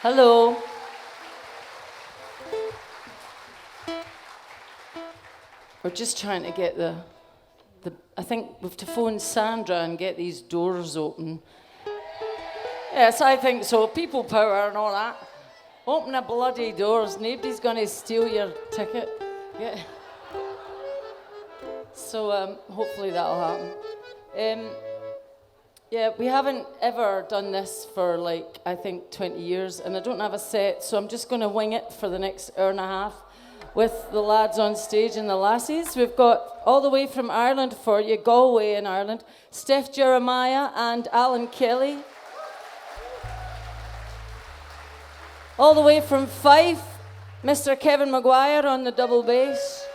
Hello. We're just trying to get the I think we have to phone Sandra and get these doors open. Yes, I think so. People power and all that. Open the bloody doors. Nobody's going to steal your ticket. Yeah. So hopefully that'll happen. Yeah, we haven't ever done this for I think 20 years, and I don't have a set, so I'm just going to wing it for the next hour and a half with the lads on stage and the lassies. We've got all the way from Ireland for you, Galway in Ireland, Steph Jeremiah and Alan Kelly. All the way from Fife, Mr. Kevin Maguire on the double bass.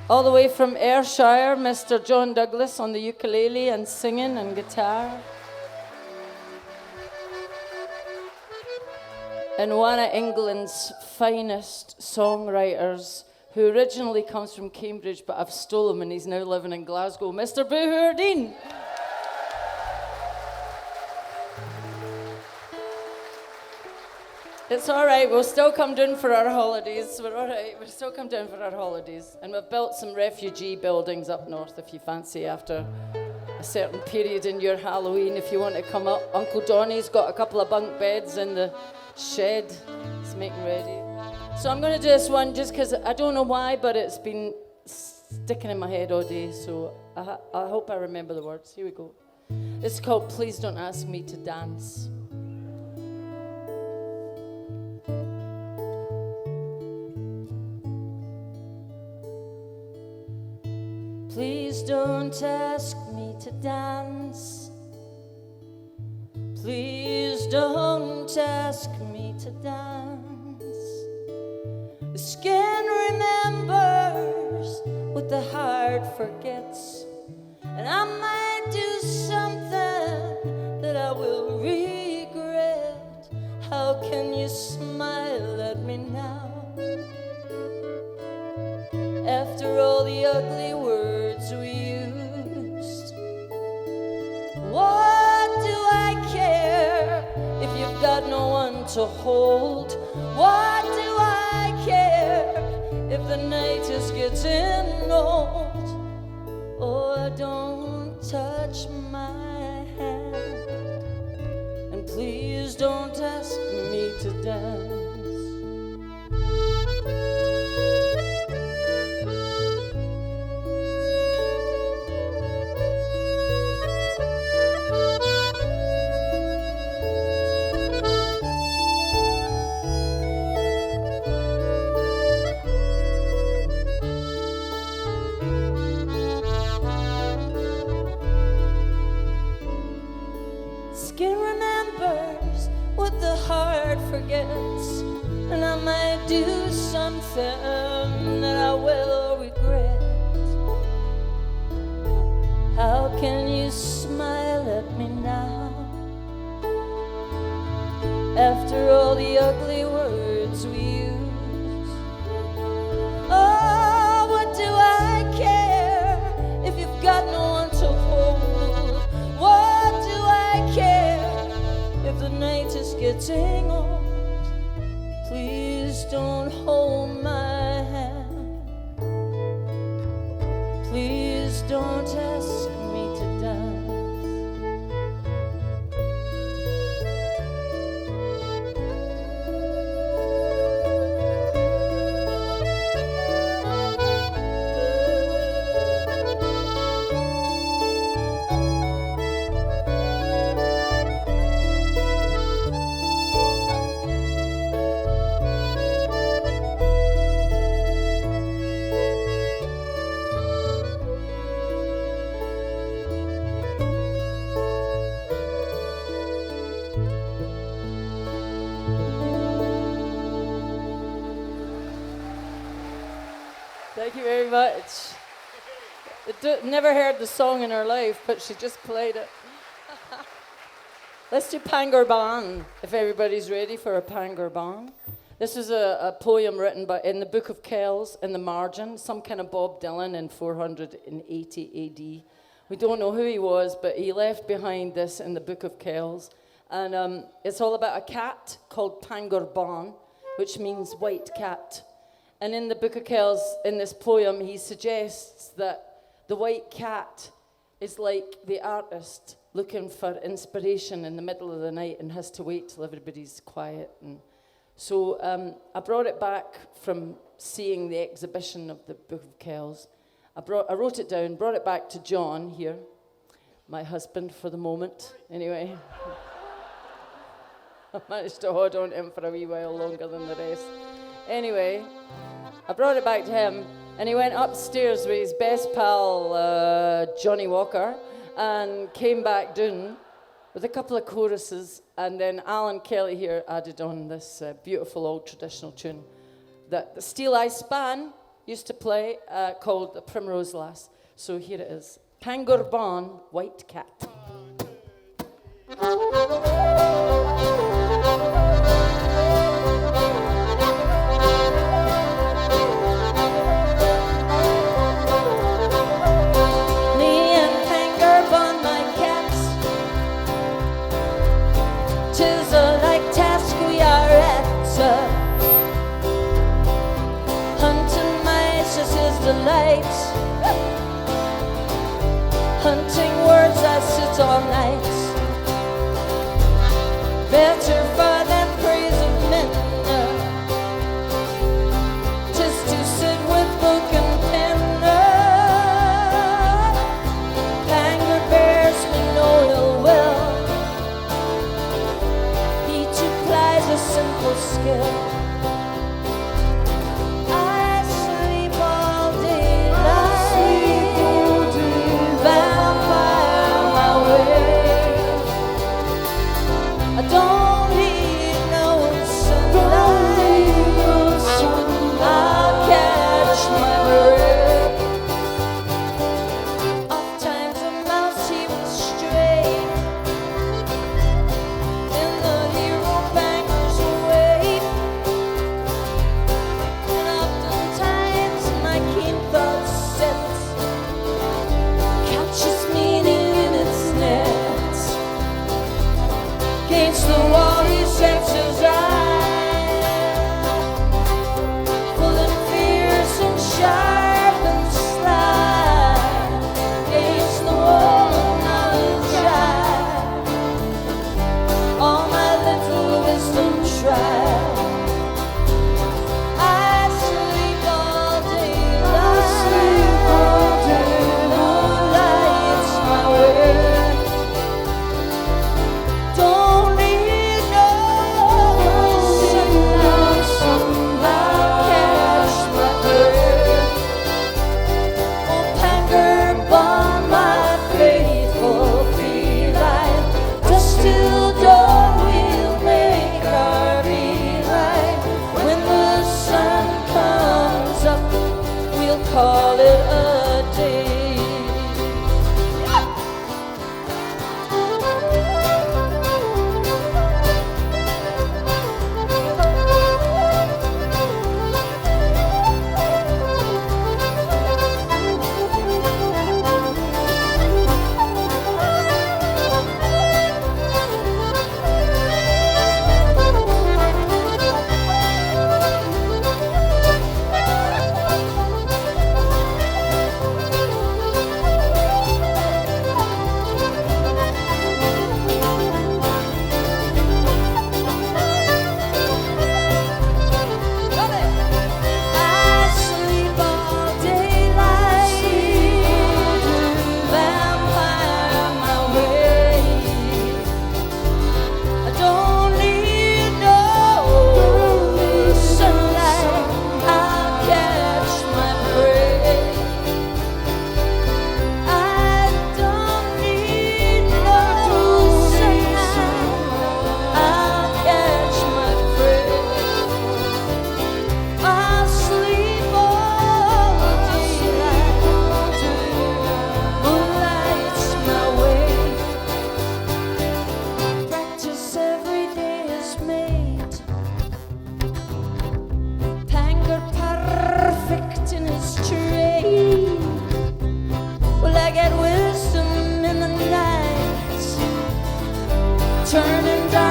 All the way from Ayrshire, Mr. John Douglas on the ukulele and singing and guitar. And one of England's finest songwriters, who originally comes from Cambridge, but I've stolen him and he's now living in Glasgow, Mr. Boo Dean. It's all right, we'll still come down for our holidays. We're all right, we'll still come down for our holidays. And we've built some refugee buildings up north if you fancy after a certain period in your Halloween, if you want to come up. Uncle Donnie's got a couple of bunk beds in the shed. He's making ready. So I'm going to do this one just because I don't know why, but it's been sticking in my head all day. So I hope I remember the words. Here we go. It's called Please Don't Ask Me to Dance. Please don't ask me to dance. Please don't ask me to dance. The skin remembers what the heart forgets, and I might do something that I will regret. How can you smile at me now? After all the ugly words we used, what do I care if you've got no one to hold? What do I care if the night is getting old? Oh, don't touch my hand, and please don't ask me to dance. Forgets, and I might do something that I will regret. How can you smile at me now? After all the ugly words we use. Oh, what do I care if you've got no one to hold? What do I care if the night is getting old? Please don't hold my hand. Please don't ask me to dance. Thank you very much. Never heard the song in her life, but she just played it. Let's do Pengwern, if everybody's ready for a Pengwern. This is a poem written in the Book of Kells in the margin, some kind of Bob Dylan in 480 AD. We don't know who he was, but he left behind this in the Book of Kells. And it's all about a cat called Pengwern, which means white cat. And in the Book of Kells, in this poem, he suggests that the white cat is like the artist looking for inspiration in the middle of the night and has to wait till everybody's quiet. And so I brought it back from seeing the exhibition of the Book of Kells. I wrote it down, brought it back to John here, my husband for the moment, anyway. I managed to hold on to him for a wee while longer than the rest. Anyway, I brought it back to him, and he went upstairs with his best pal, Johnny Walker, and came back down with a couple of choruses, and then Alan Kelly here added on this beautiful old traditional tune that the Steel Eye Span used to play, called The Primrose Lass. So here it is. Pengwern, White Cat. Hunting words, I sit all night. Better far than praise of men, just to sit with book and pen. Anger bears me no ill will. He too plies a simple skill. Don't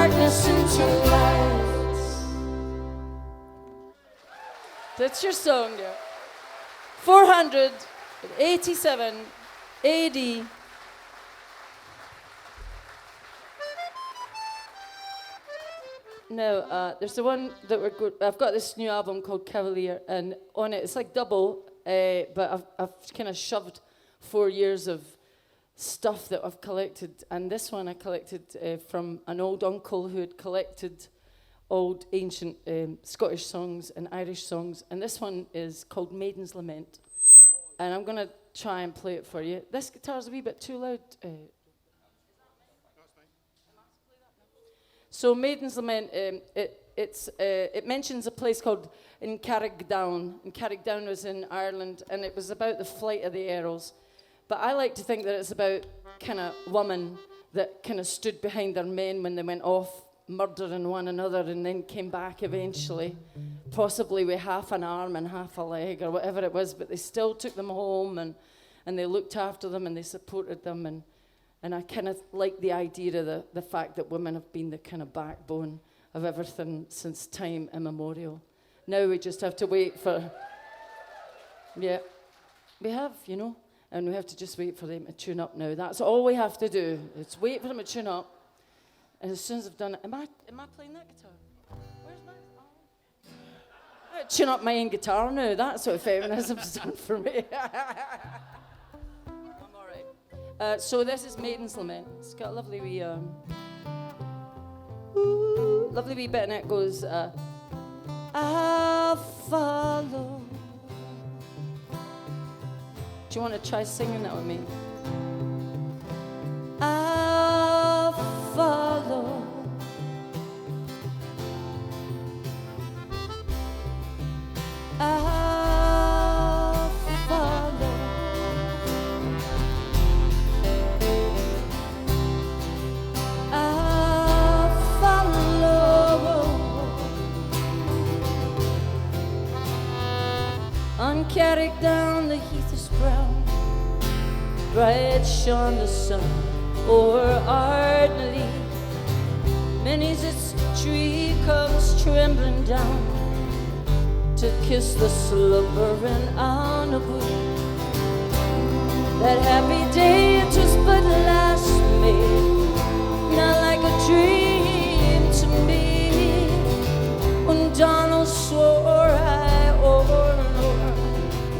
darkness into light. That's your song, yeah. 487 AD. Now, there's the one that I've got this new album called Cavalier, and on it, it's like double, but I've kind of shoved 4 years of stuff that I've collected, and this one I collected from an old uncle who had collected old ancient Scottish songs and Irish songs, and this one is called Maidens Lament, and I'm going to try and play it for you. This guitar's a wee bit too loud. So Maidens Lament, it mentions a place called in Carrickdown, and Carrickdown was in Ireland, and it was about the flight of the arrows. But I like to think that it's about kind of women that kind of stood behind their men when they went off murdering one another and then came back eventually, possibly with half an arm and half a leg or whatever it was, but they still took them home and they looked after them and they supported them, and I kind of like the idea of the fact that women have been the kind of backbone of everything since time immemorial. Now we just have to wait for, yeah, we have, you know, and we have to just wait for them to tune up now. That's all we have to do. It's wait for them to tune up, and as soon as I've done it, am I playing that guitar? Where's my? I tune up my own guitar now. That's what feminism's done for me. So this is Maidens Lament. It's got a lovely wee, lovely wee bit, and it goes, I'll follow. Do you want to try singing that with me? I'll follow. I'll follow. I'll follow. On Carrickdown, the heath is brown, bright shone the sun o'er Ardnally. Many's its tree comes trembling down to kiss the slumbering Annabelle. That happy day, it was but last May, not like a dream to me, when Donald swore I o'er and o'er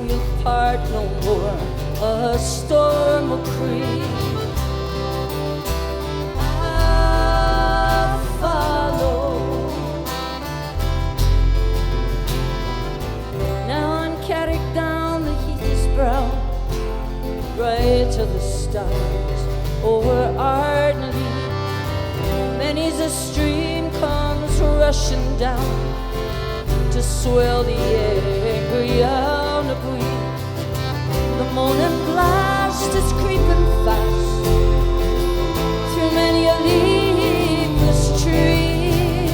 we'll part no more, a storm will creep. I'll follow. Now on Carrickdown the heath is brown, bright to the stars over Ardnally. Many's a stream comes rushing down to swell the angry Annabelle. The morning blast is creeping fast through many a leafless tree,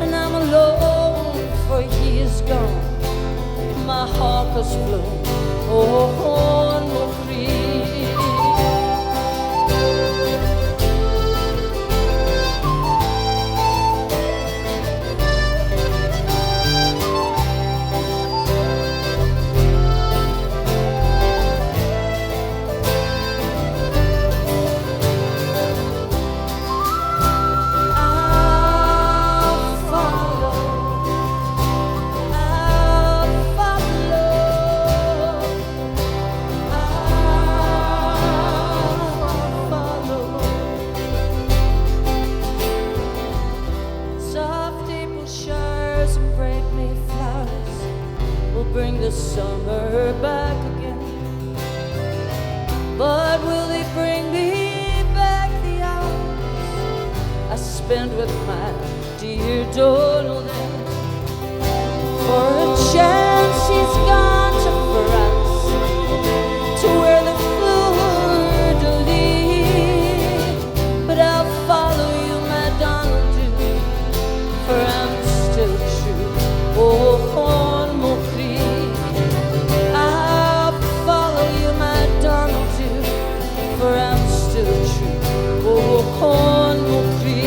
and I'm alone, for he is gone. My hawk has flown, oh, on will bring the summer back again. But will they bring me back the hours I spent with my dear Donald then? For a chance he's gone to France, to where the fleur-de-lis. But I'll follow you, my Donald, do, for I'm still true. Oh, on mon cri. For I'm still true, oh, on mon cri.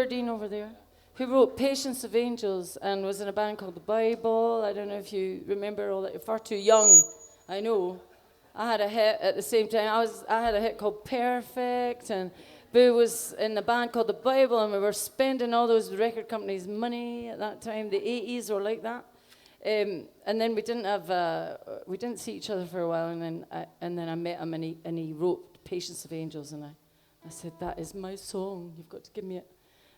Aberdeen over there, who wrote Patience of Angels and was in a band called The Bible. I don't know if you remember all that. You're far too young, I know. I had a hit at the same time. I had a hit called Perfect, and Boo was in the band called The Bible, and we were spending all those record companies' money at that time. The 80s were like that. And then we didn't see each other for a while, and then I met him, and he wrote Patience of Angels, and I said, that is my song. You've got to give me it.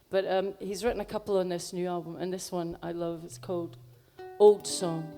But he's written a couple on this new album, and this one I love. It's called Old Song.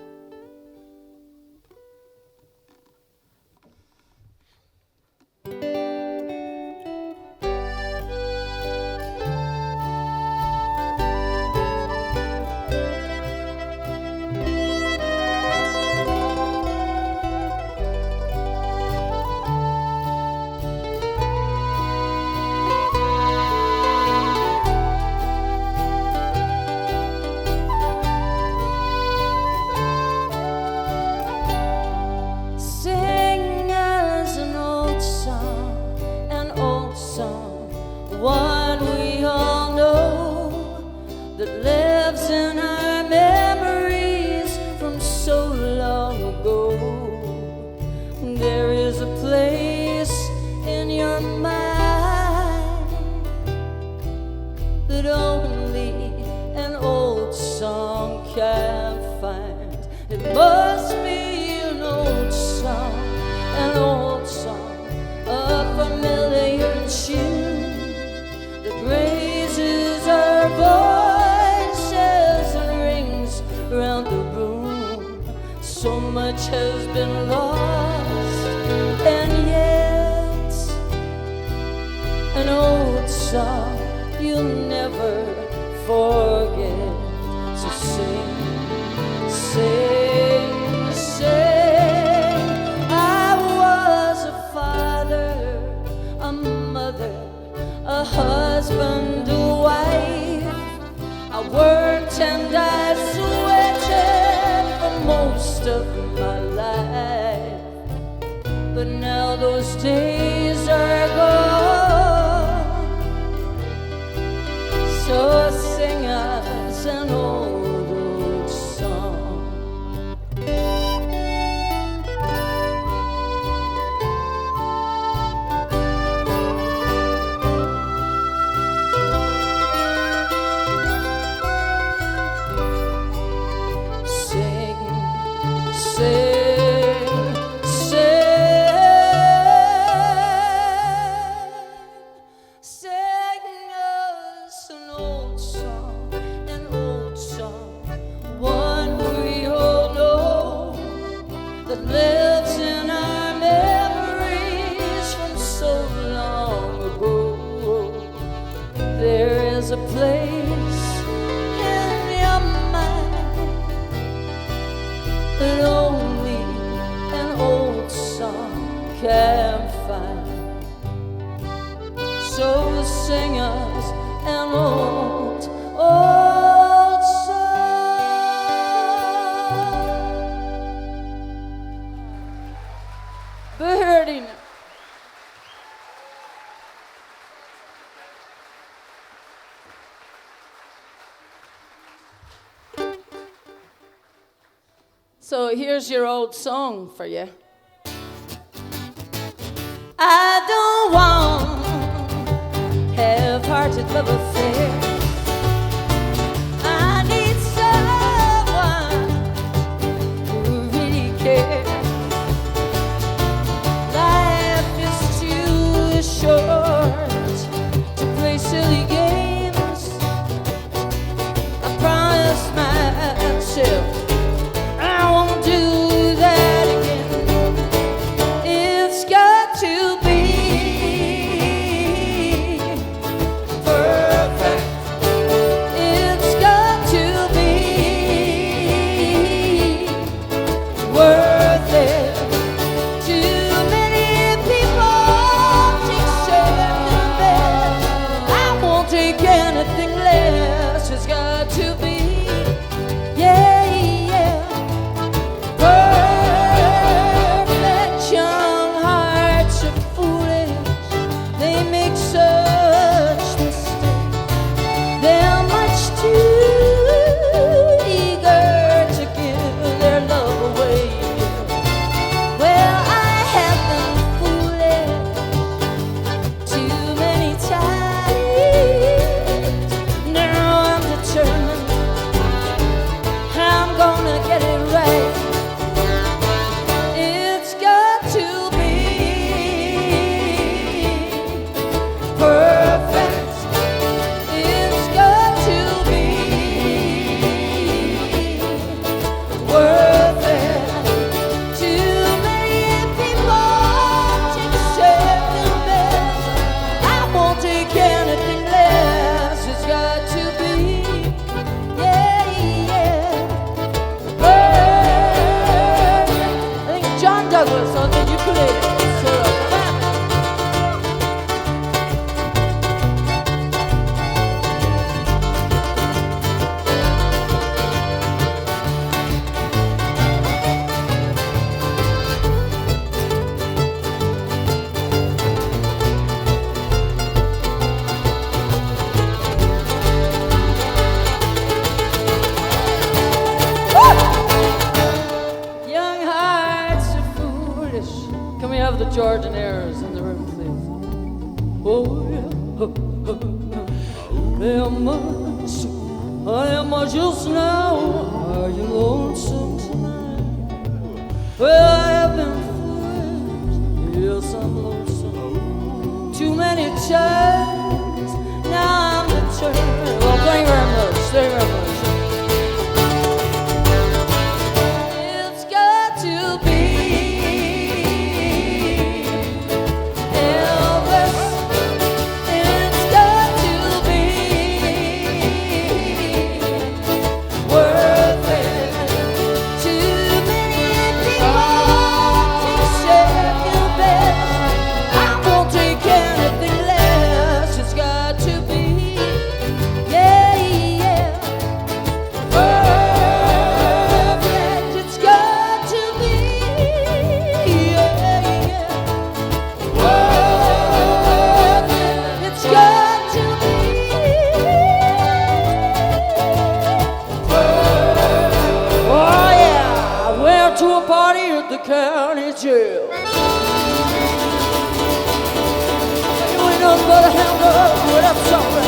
Has been lost, and yet an old song you'll never forget. So sing, sing, sing. I was a father, a mother, a husband, a wife. I worked and I sweated for most of my life, but now those days are gone. So sing us an old song. A place in your mind that only an old song can find. So sing us an old song. Birding. So here's your old song for you. I don't want half-hearted love affair. I need someone who really cares. Life is too short to play silly games. I promised myself I won't do that again. It's got to be forever. Jordanaires in the room, please. Oh, yeah. Am I just now? Are you lonesome tonight? Well, I have been fooled. Yes, I'm lonesome. Too many times. Now I'm determined. Well, thank you very much. Thank you very much. It's got to be Elvis. It's got to be worth it. Too many people to second best. I won't take anything less. It's got to be, yeah, yeah, perfect. It's got to be, yeah, yeah, worth it. It's got to be perfect. Oh yeah, I went to a party at the county jail. You ain't nothing but a hound dog without something.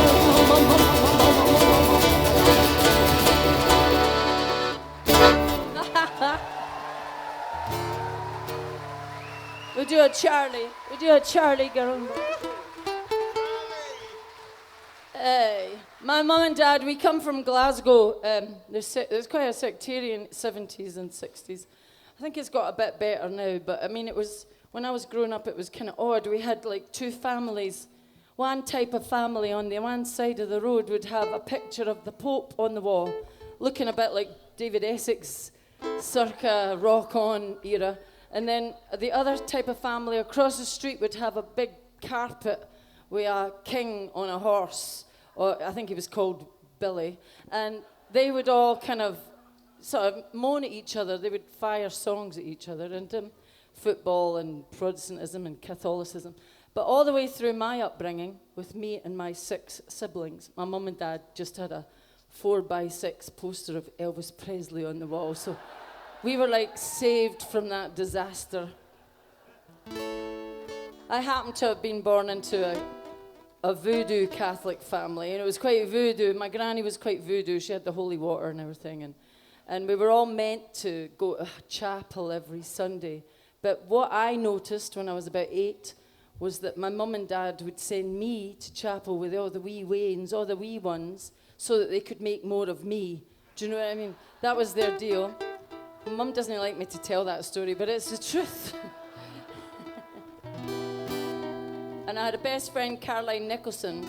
We do a Charlie. We do a Charlie girl. Hey, my mum and dad, we come from Glasgow. There's quite a sectarian 70s and 60s. I think it's got a bit better now, but I mean, it was, when I was growing up, it was kind of odd. We had like two families. One type of family on the one side of the road would have a picture of the Pope on the wall, looking a bit like David Essex, circa rock-on era. And then the other type of family across the street would have a big carpet with a king on a horse, or I think he was called Billy. And they would all kind of sort of moan at each other. They would fire songs at each other, and football and Protestantism and Catholicism. But all the way through my upbringing, with me and my 6 siblings, my mum and dad just had a 4x6 poster of Elvis Presley on the wall. So we were like saved from that disaster. I happened to have been born into a voodoo Catholic family, and it was quite voodoo. My granny was quite voodoo. She had the holy water and everything, and we were all meant to go to chapel every Sunday. But what I noticed when I was about 8 was that my mum and dad would send me to chapel with all the wee wains, all the wee ones, so that they could make more of me. Do you know what I mean? That was their deal. Mum doesn't like me to tell that story, but it's the truth. And I had a best friend, Caroline Nicholson,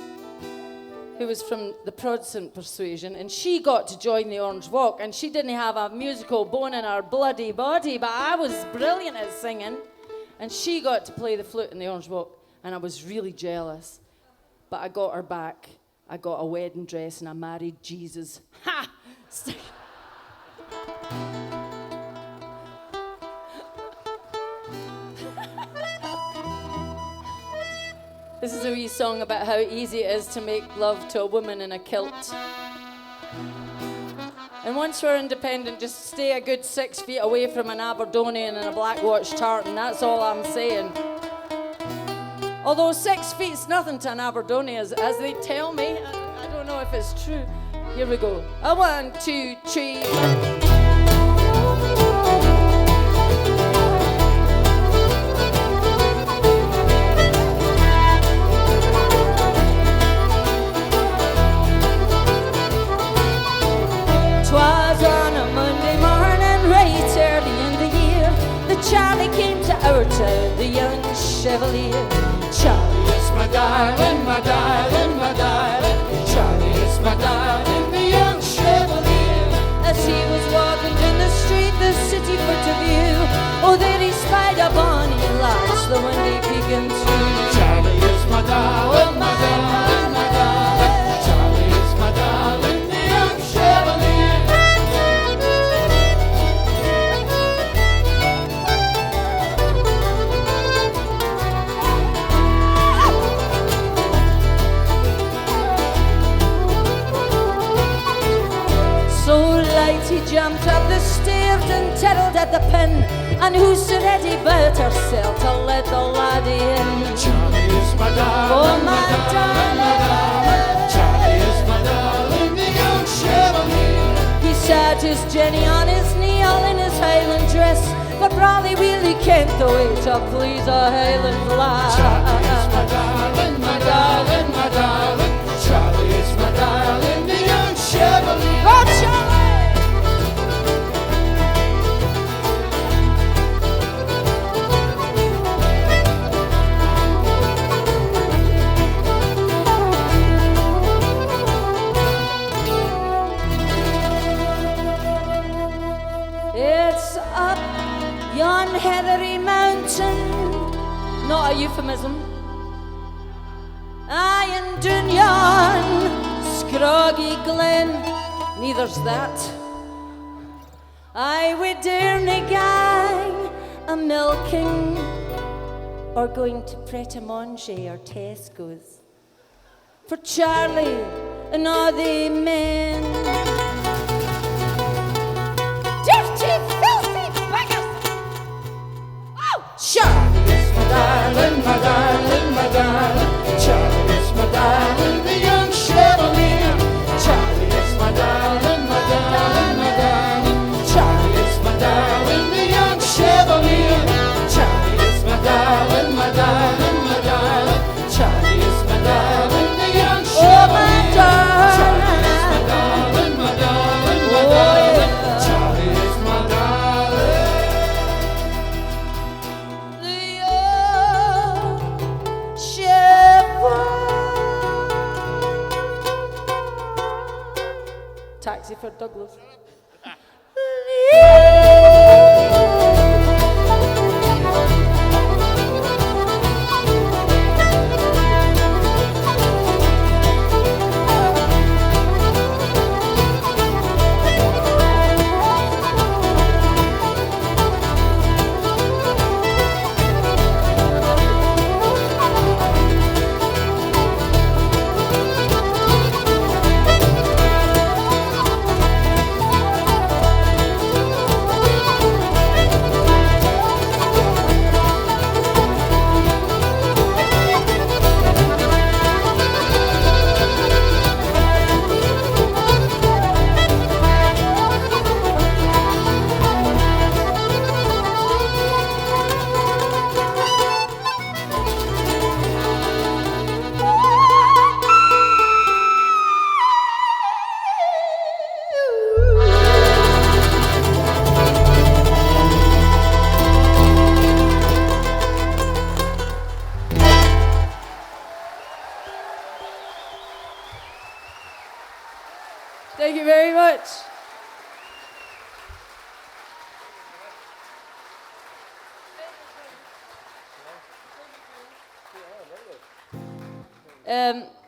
who was from the Protestant persuasion, and she got to join the Orange Walk, and she didn't have a musical bone in her bloody body, but I was brilliant at singing, and she got to play the flute in the Orange Walk, and I was really jealous. But I got her back. I got a wedding dress, and I married Jesus. Ha! This is a wee song about how easy it is to make love to a woman in a kilt. And once we're independent, just stay a good 6 feet away from an Aberdonian and a Black Watch tartan. That's all I'm saying. Although 6 feet's nothing to an Aberdonian, as they tell me. I don't know if it's true. Here we go. 1, 2, 3. 'Twas on a Monday morning, right early in the year, that Charlie came to our town, the young Chevalier. Charlie is my darling, my darling, my darling. Charlie is my darling, the young Chevalier. As he was walking in the street, the city put to view, oh, there he spied a bonny lass, the windy peeking through. Charlie is my darling, my darling, my darling. Charlie is my darling, the young Chevalier. He jumped up the stairs and tattled at the pin, And who's so ready about herself to let the laddie in? Charlie is my darling, Oh, my darling. Charlie is my darling, the young Chevalier. He sat his Jenny on his knee, all in his Highland dress, but Brawley really can't the way to please a Highland lad. Charlie is my darling, my darling, my darling. Charlie is my darling, the young Chevalier. Oh, Charlie! It's up yon heathery mountain, not a euphemism. Aye, and down yon scroggy glen, neither's that. Aye, we daren't gang a milking or going to Pret a Manger or Tesco's for Charlie and all the men. Dirty, filthy beggars! Oh, Charlie is my darling, my darling, my darling. Charlie is my darling, the young Chevalier. Charlie is my darling, my darling, my darling. Charlie is my darling, the young Chevalier. Charlie is my darling, my darling, my darling. Charlie is my darling, the young Chevalier. Charlie is my darling, my darling, my darling. Charlie is my darling. Taxi for Douglas. Thank you very much.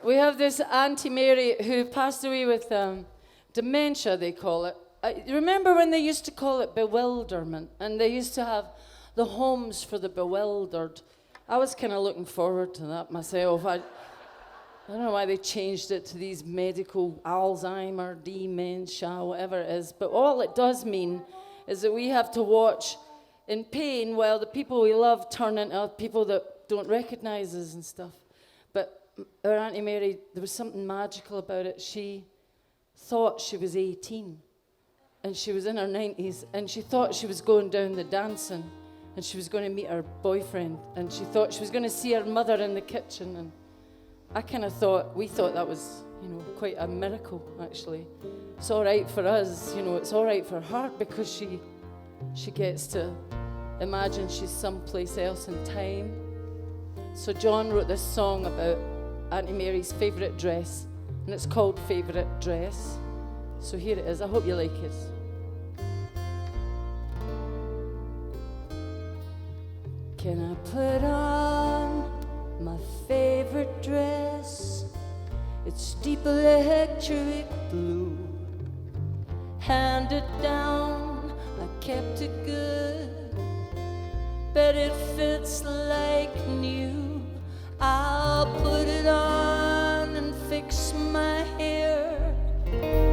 We have this Auntie Mary who passed away with dementia, they call it. Remember when they used to call it bewilderment, and they used to have the homes for the bewildered? I was kind of looking forward to that myself. I don't know why they changed it to these medical Alzheimer, dementia, whatever it is. But all it does mean is that we have to watch in pain while the people we love turn into people that don't recognize us and stuff. But our Auntie Mary, there was something magical about it. She thought she was 18 and she was in her 90s and she thought she was going down the dancing and she was going to meet her boyfriend and she thought she was going to see her mother in the kitchen. And I kind of thought, we thought that was, quite a miracle, actually. It's all right for us, it's all right for her because she gets to imagine she's someplace else in time. So John wrote this song about Auntie Mary's favourite dress, and it's called Favourite Dress. So here it is. I hope you like it. Can I put on my favourite dress? It's deep electric blue, handed down, I kept it good, but it fits like new. I'll put it on and fix my hair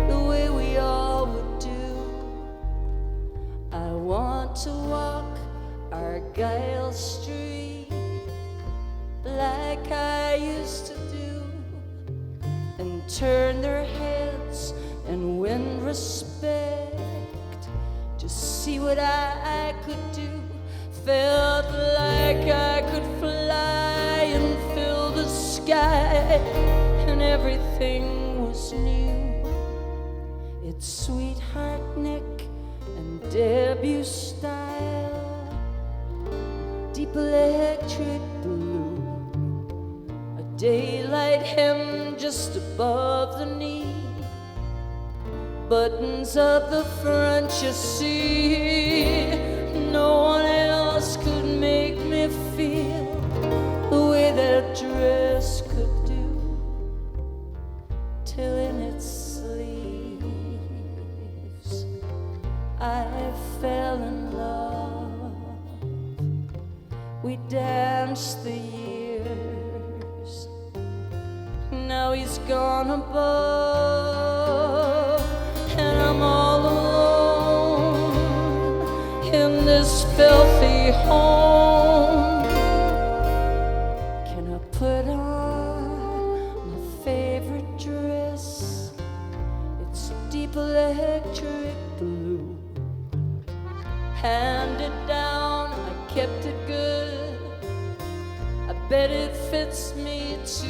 the way we all would do. I want to walk what I could do. Felt like I could fly and fill the sky, and everything was new. It's Sweetheart Nick and debut style, deep electric blue, a daylight hem just above the knee. Buttons up the front, you see. No one else could make me feel the way that dress could do, till in its sleeves I fell in love. We danced the years, now he's gone above, and I'm all alone in this filthy home. Can I put on my favorite dress? It's deep electric blue, handed down, I kept it good. I bet it fits me too.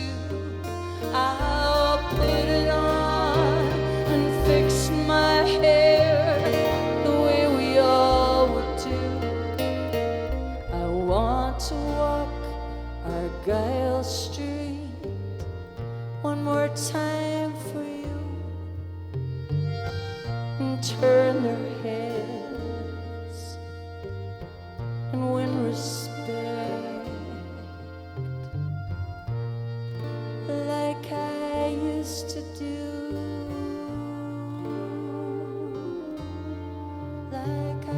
I'll put it on and fix my hair the way we all would do. I want to walk Argyle Street one more time for you, and turn their heads and win respect, like I used to do. Like I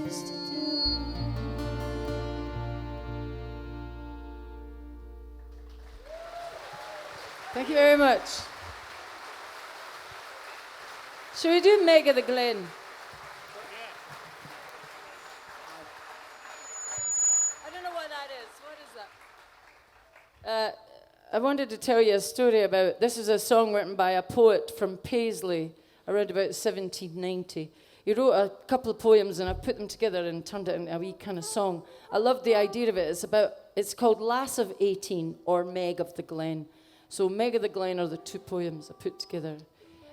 used to do. Thank you very much. Shall we do Meg of the Glen? I don't know what that is. What is that? I wanted to tell you a story about, this is a song written by a poet from Paisley around about 1790. He wrote a couple of poems and I put them together and turned it into a wee kind of song. I love the idea of it. It's called Lass of 18 or Meg of the Glen. So Meg of the Glen are the two poems I put together.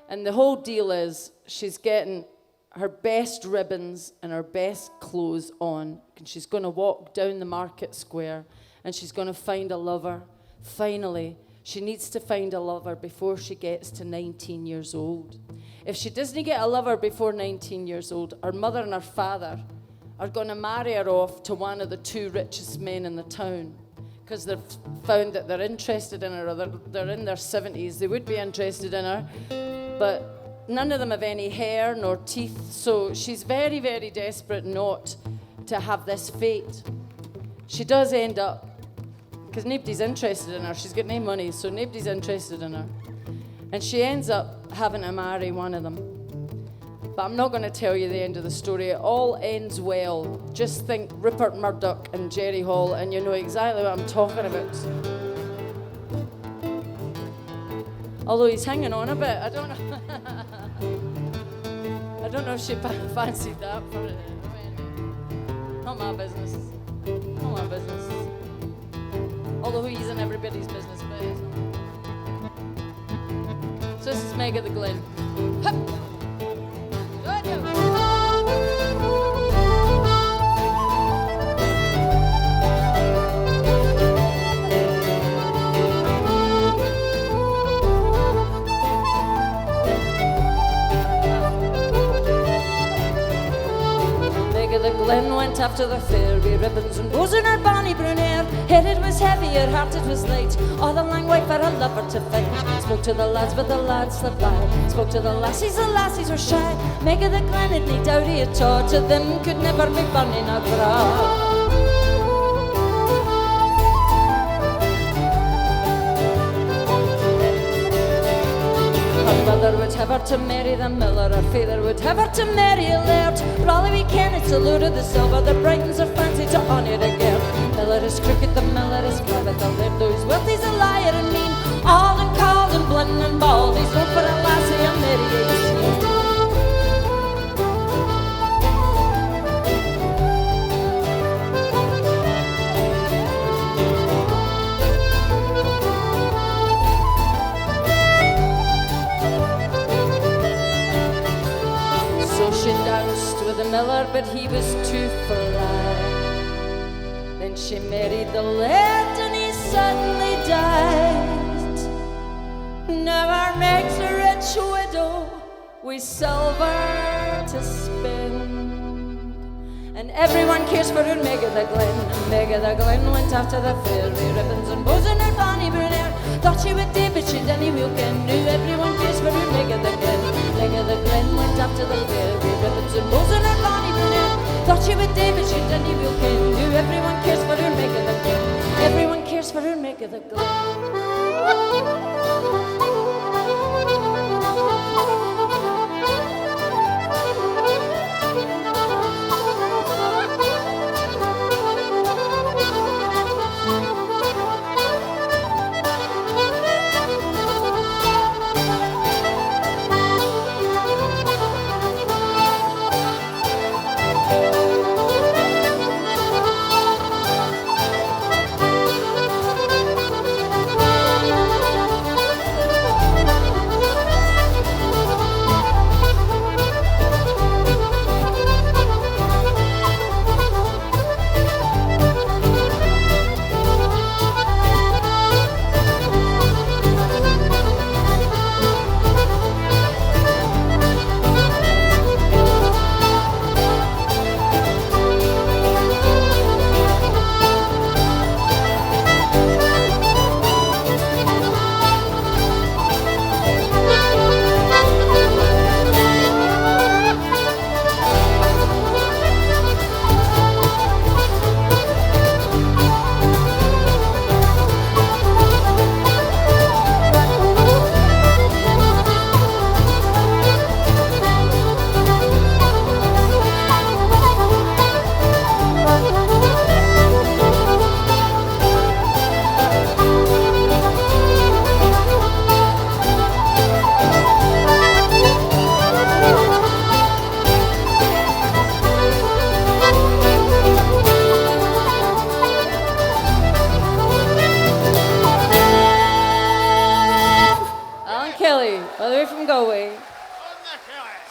And the whole deal is she's getting her best ribbons and her best clothes on, and she's going to walk down the market square and she's going to find a lover. Finally, she needs to find a lover before she gets to 19 years old. If she doesn't get a lover before 19 years old, her mother and her father are going to marry her off to one of the two richest men in the town, because they've found that they're interested in her, or they're in their 70s. They would be interested in her, but none of them have any hair nor teeth, so she's very, very desperate not to have this fate. She does end up, because nobody's interested in her. She's got no money, so nobody's interested in her. And she ends up having to marry one of them. But I'm not going to tell you the end of the story. It all ends well. Just think Rupert Murdoch and Jerry Hall, and you know exactly what I'm talking about. Although he's hanging on a bit, I don't know. I don't know if she fancied that for it. Not my business. Not my business. Although he's in everybody's business, but he's not. So this is Meg of the Glen. Hup. The Glen went after the fairy ribbons and bows in her bonny brune hair. Headed was heavy, her heart it was light, all the lang way for a lover to find. Spoke to the lads, but the lads slipped by. Spoke to the lassies were shy. Meg of the Glen had nae dowry at all, to them could never be burning a bra. Her brother would have her to marry the miller, her father would have her to marry a laird. But all we can, it's a load of the silver that brightens her fancy to honour the girl. Miller is crooked, the miller is clever, the laird though he's wealthy, he's a liar and mean. All and cold and blunt and bald, he's known for a lassie and Mary 18. She danced with the miller, but he was too fly. Then she married the lad, and he suddenly died. Never makes a rich widow with silver to spend. And everyone cares for her Meg of the Glen. And Meg of the Glen went after the fairy, ribbons and bows in her bonny brown hair. Thought she would do, but she didn't milk and knew. Everyone cares for her Meg of the Glen. Meg of the Glen went after the fairy, ribbons and bows in her bonny brown hair. Thought she would do, but she didn't milk and knew. Everyone cares for her Meg of the Glen. Everyone cares for her Meg of the Glen.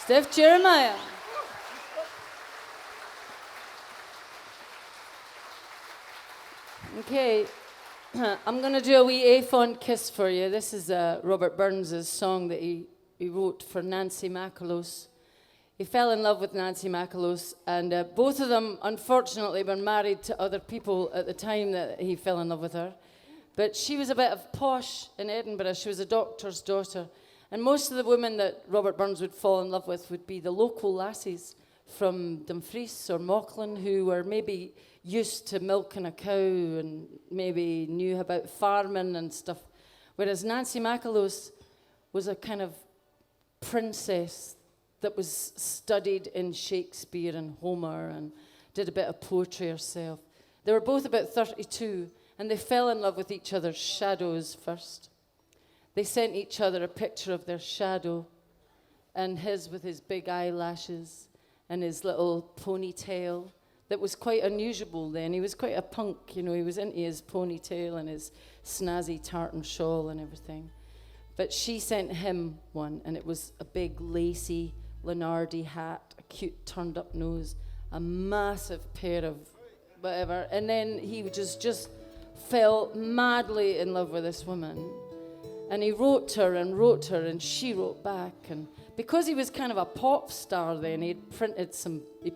Steph Jeremiah. Okay, I'm going to do a wee A-font kiss for you. This is Robert Burns' song that he wrote for Nancy McAloose. He fell in love with Nancy McAloose, and both of them, unfortunately, were married to other people at the time that he fell in love with her. But she was a bit of posh in Edinburgh. She was a doctor's daughter. And most of the women that Robert Burns would fall in love with would be the local lassies from Dumfries or Mauchline, who were maybe used to milking a cow and maybe knew about farming and stuff. Whereas Nancy McAloose was a kind of princess that was studied in Shakespeare and Homer and did a bit of poetry herself. They were both about 32, and they fell in love with each other's shadows first. They sent each other a picture of their shadow, and his with his big eyelashes and his little ponytail that was quite unusual then. He was quite a punk, you know, he was into his ponytail and his snazzy tartan shawl and everything. But she sent him one, and it was a big lacy Leonardi hat, a cute turned up nose, a massive pair of whatever, and then he just fell madly in love with this woman. And he wrote her, and she wrote back. And because he was kind of a pop star then, he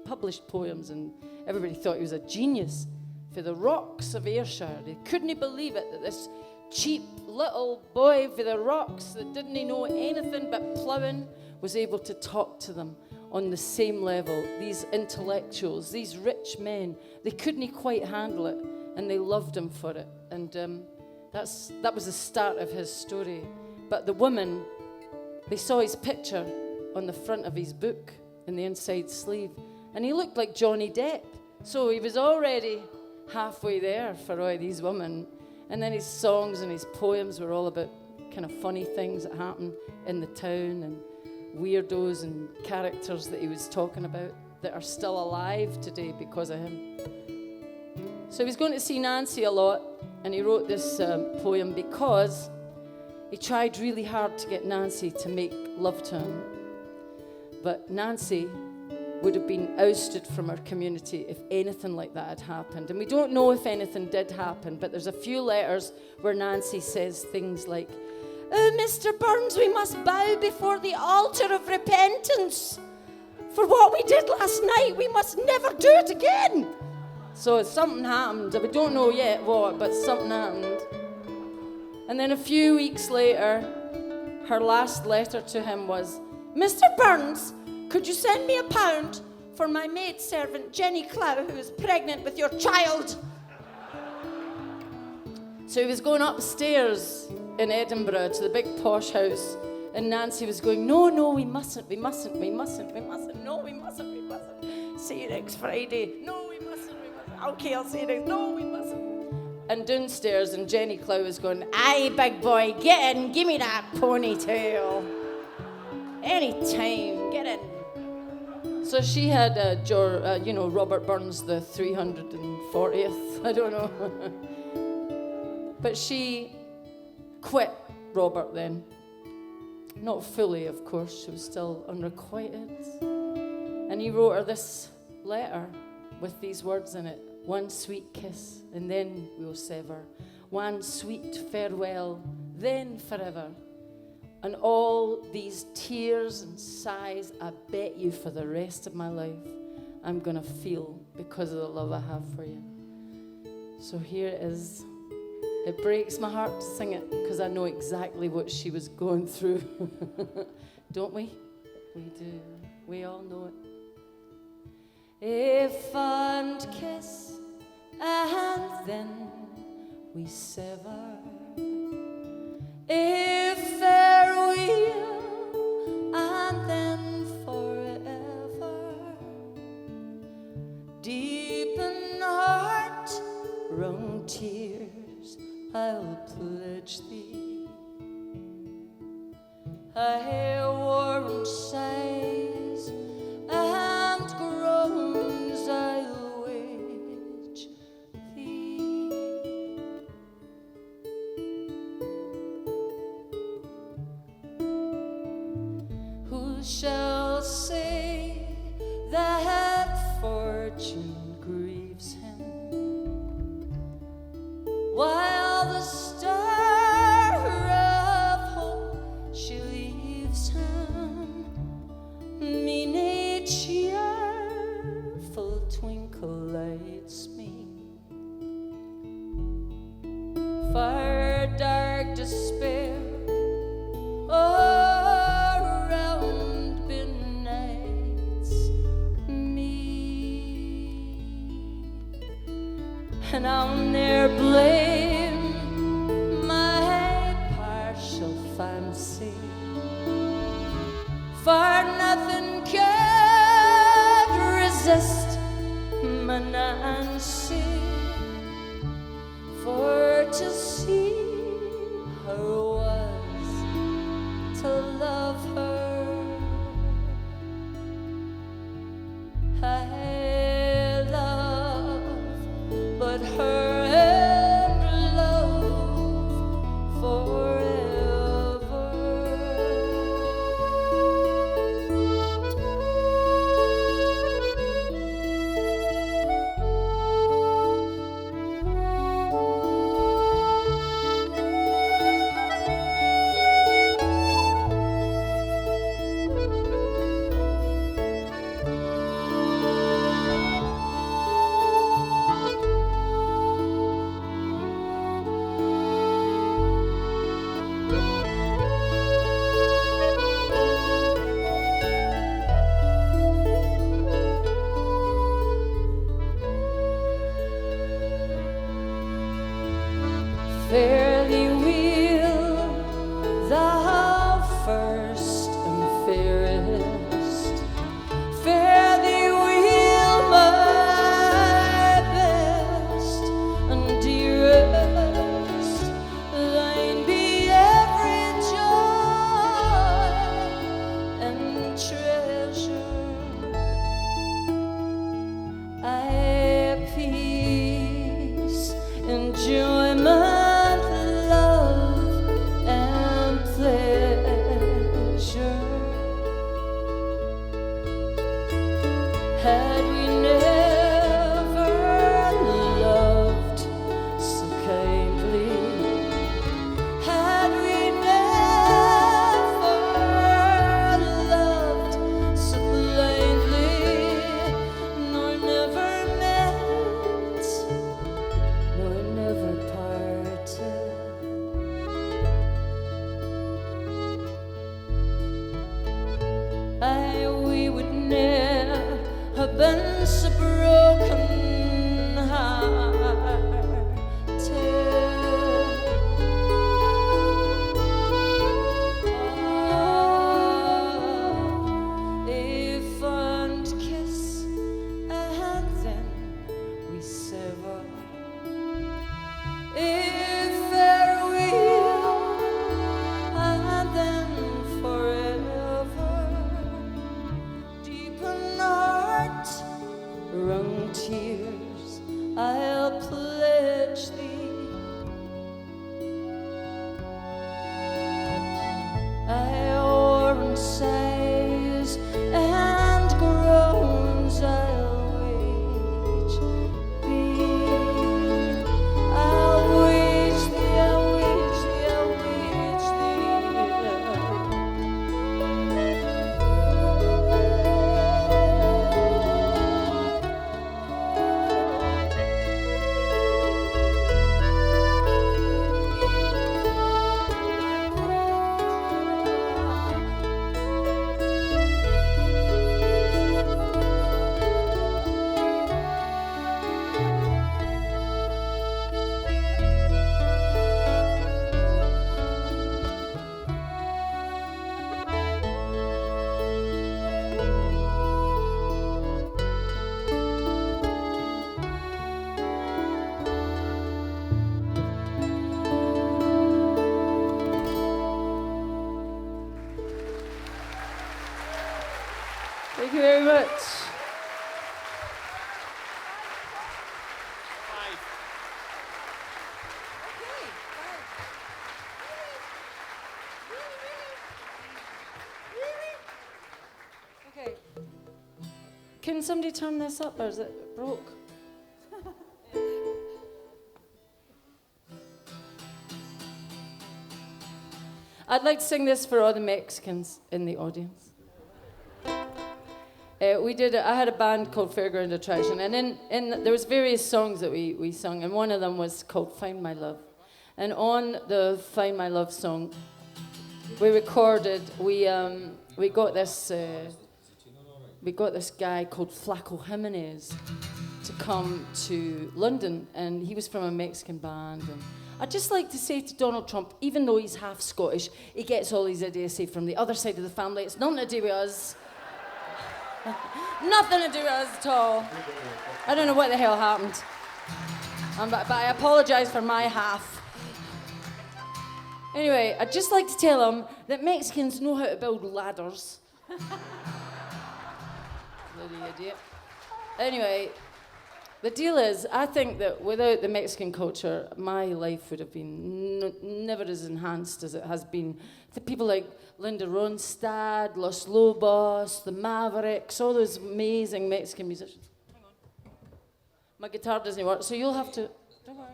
published poems, and everybody thought he was a genius. For the rocks of Ayrshire, they couldn't believe it, that this cheap little boy for the rocks that didn't know anything but ploughing was able to talk to them on the same level. These intellectuals, these rich men, they couldn't quite handle it, and they loved him for it. And that was the start of his story. But the women, they saw his picture on the front of his book in the inside sleeve, and he looked like Johnny Depp. So he was already halfway there for all these women. And then his songs and his poems were all about kind of funny things that happen in the town and weirdos and characters that he was talking about that are still alive today because of him. So he was going to see Nancy a lot, and he wrote this poem because he tried really hard to get Nancy to make love to him. But Nancy would have been ousted from our community if anything like that had happened. And we don't know if anything did happen, but there's a few letters where Nancy says things like, "Oh, Mr. Burns, we must bow before the altar of repentance. For what we did last night, we must never do it again." So something happened. We don't know yet what, but something happened. And then a few weeks later, her last letter to him was, "Mr. Burns, could you send me £1 for my maidservant Jenny Clow, who is pregnant with your child?" So he was going upstairs in Edinburgh to the big posh house, and Nancy was going, no, we mustn't, no, we mustn't. See you next Friday. No, we mustn't. Okay, I'll see you next. No, we mustn't. And downstairs, and Jenny Clow was going, "Aye, big boy, get in, give me that ponytail. Anytime, get in." So she had, Robert Burns the 340th, I don't know. But she quit Robert then. Not fully, of course, she was still unrequited. And he wrote her this letter with these words in it: "One sweet kiss, and then we'll sever. One sweet farewell, then forever. And all these tears and sighs, I bet you for the rest of my life, I'm going to feel because of the love I have for you." So here it is. It breaks my heart to sing it because I know exactly what she was going through. Don't we? We do. We all know it. If and kiss, and then we sever. If farewell, and then forever. Deep in heart, wrung tears, I'll pledge thee. I warm sighs and groans I'll wage thee. Who shall say that fortune grieves him while the star of hope she leaves him? Mean a cheerful twinkle lights me, for dark despair around benights me. And I'll ne'er blame my partial fancy, for nothing could resist my Nancy. For to see her was to love her. I love but her and love forever. Had we never loved so kindly? Had we never loved so blindly? Nor never met, nor never parted. We would never have been so broken hearted. A fond kiss and then we sever. A farewell and then forever. Deep in heart, wrung tears, I'll pledge thee. Our sighs and groans I'll wage thee. I'll wage thee, I'll wage thee, I'll wage Thank you very much. Okay. Can somebody turn this up, or is it broke? I'd like to sing this for all the Mexicans in the audience. I had a band called Fairground Attraction, and there was various songs that we sung, and one of them was called Find My Love. And on the Find My Love song, we recorded, we got this guy called Flaco Jimenez to come to London, and he was from a Mexican band. And I'd just like to say to Donald Trump, even though he's half Scottish, he gets all his idiocy from the other side of the family. It's nothing to do with us. Nothing to do with us at all. I don't know what the hell happened. But I apologise for my half. Anyway, I'd just like to tell him that Mexicans know how to build ladders. Bloody idiot. Anyway, the deal is, I think that without the Mexican culture, my life would have been never as enhanced as it has been. The people like Linda Ronstadt, Los Lobos, the Mavericks, all those amazing Mexican musicians. Hang on. My guitar doesn't work, so you'll have to... Don't worry.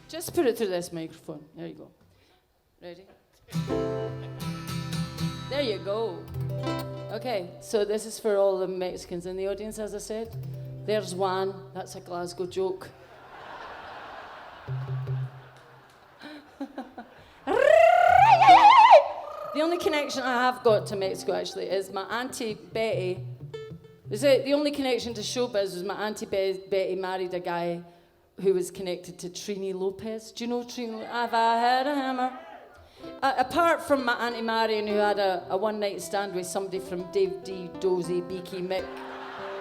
Just put it through this microphone. There you go. Ready? There you go. Okay, so this is for all the Mexicans in the audience, as I said. There's one. That's a Glasgow joke. The only connection I have got to Mexico, actually, is my Auntie Betty. The only connection to showbiz was my Auntie Betty married a guy who was connected to Trini Lopez. Do you know Trini? Have I heard of him? Apart from my Auntie Marion, who had a one-night stand with somebody from Dave D, Dozy, Beaky, Mick,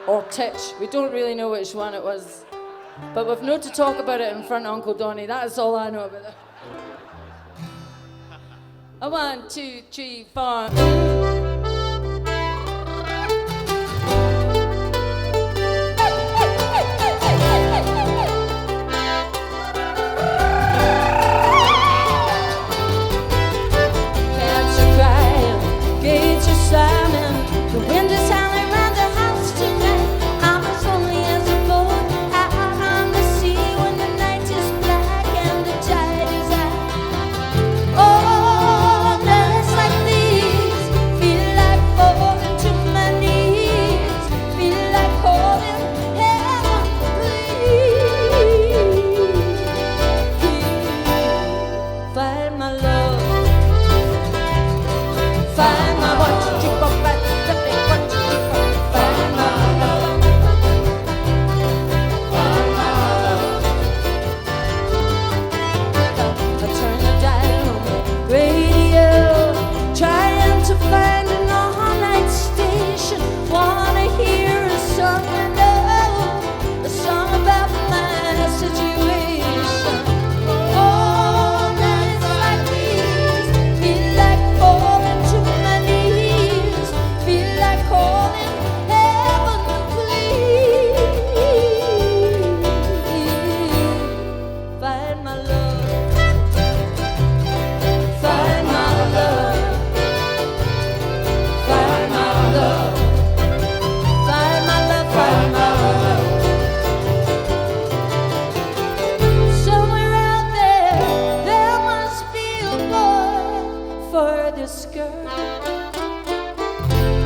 or Titch. We don't really know which one it was. But we've no to talk about it in front of Uncle Donny. That is all I know about it. 1, 2, 3, 4. Cats are crying, gates are slamming.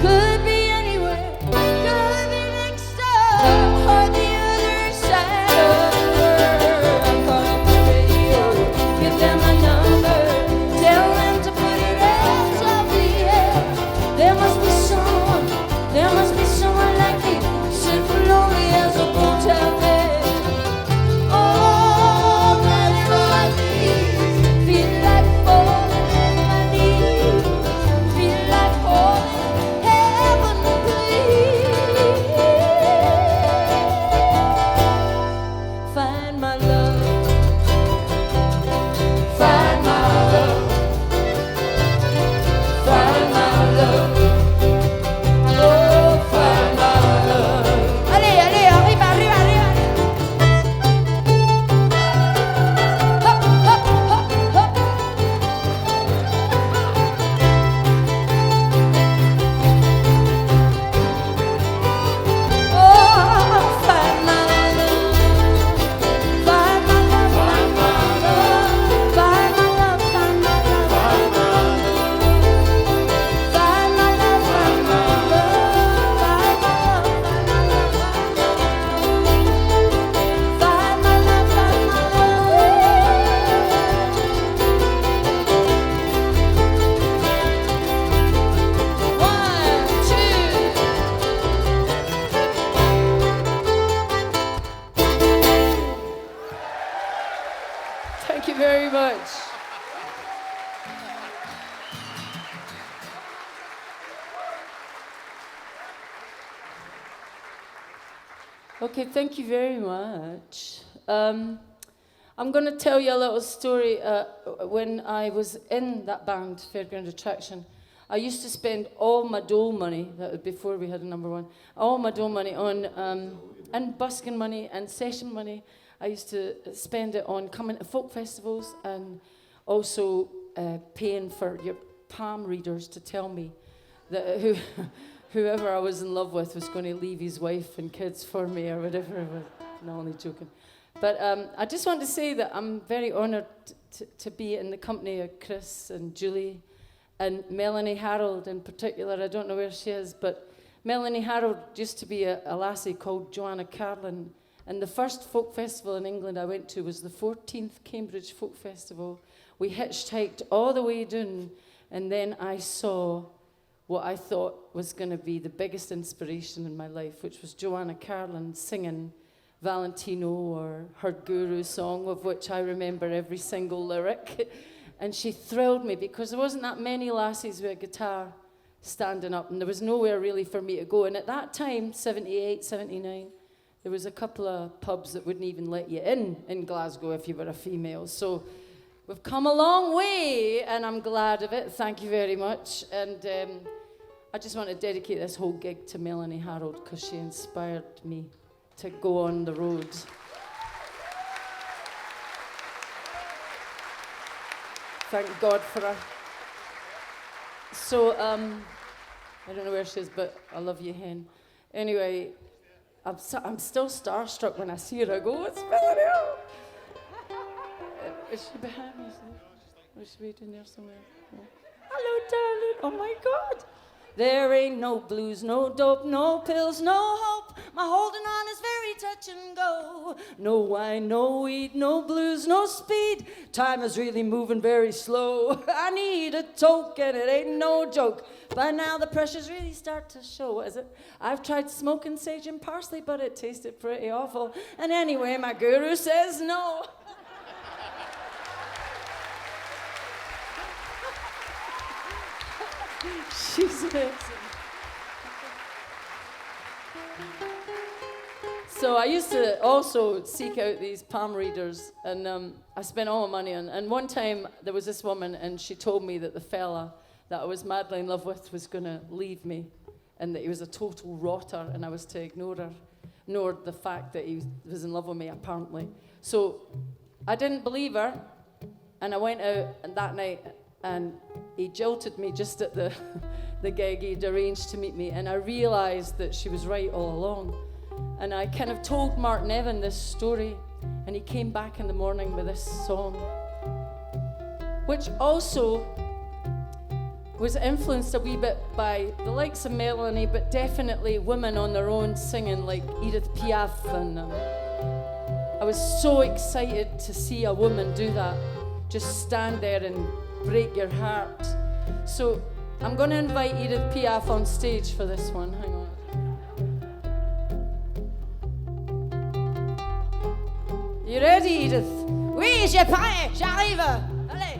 Could be anywhere, could be next door or the other side of the world. I call up the radio, give them my number, tell them to put your hands up the air. There must be someone like me, simple lonely as a motel bed. Oh, running on my knees, feel like falling on my knees, feel like falling, heaven please. Find my love, find my love, find my love. Oh, find my love. Allez, allez, arriba, arriba, arriba. Hop, hop, hop, hop. Oh, find my love, find my love, find my love, find my love, find my love, find my love, find my Thank you very much. Okay, thank you very much. I'm going to tell you a little story. When I was in that band, Fairground Attraction, I used to spend all my dole money, that was before we had a number one, all my dole money on, and busking money and session money. I used to spend it on coming to folk festivals and also paying for your palm readers to tell me that whoever I was in love with was going to leave his wife and kids for me or whatever. No, only joking. But I just want to say that I'm very honoured to be in the company of Chris and Julie and Melanie Harold in particular. I don't know where she is, but Melanie Harold used to be a lassie called Joanna Carlin. And the first folk festival in England I went to was the 14th Cambridge Folk Festival. We hitchhiked all the way down, and then I saw what I thought was going to be the biggest inspiration in my life, which was Joanna Carlin singing Valentino, or her Guru song, of which I remember every single lyric. And she thrilled me because there wasn't that many lassies with a guitar standing up, and there was nowhere really for me to go. And at that time, 78, 79, there was a couple of pubs that wouldn't even let you in Glasgow if you were a female. So we've come a long way, and I'm glad of it. Thank you very much. And I just want to dedicate this whole gig to Melanie Harold because she inspired me to go on the road. Thank God for her. So, I don't know where she is, but I love you, hen. Anyway, I'm still starstruck when I see her. I go, it's Melanie Harold. Is she behind me? Or is she waiting there somewhere? No. Hello, darling. Oh, my God. There ain't no blues, no dope, no pills, no hope. My holding on is very touch and go. No wine, no weed, no blues, no speed. Time is really moving very slow. I need a token, it ain't no joke. By now the pressures really start to show. What is it? I've tried smoking sage and parsley, but it tasted pretty awful. And anyway, my guru says no. She's amazing. So I used to also seek out these palm readers, and I spent all my money on. And one time there was this woman, and she told me that the fella that I was madly in love with was going to leave me, and that he was a total rotter, and I was to ignore the fact that he was in love with me, apparently. So I didn't believe her, and I went out that night, and he jilted me just at the gig he'd arranged to meet me, and I realised that she was right all along. And I kind of told Martin Evan this story, and he came back in the morning with this song, which also was influenced a wee bit by the likes of Melanie, but definitely women on their own singing like Edith Piaf. And I was so excited to see a woman do that, just stand there and break your heart. So I'm going to invite Edith Piaf on stage for this one. Hang on. You ready, Edith? Oui, j'ai prêt, j'arrive. Allez.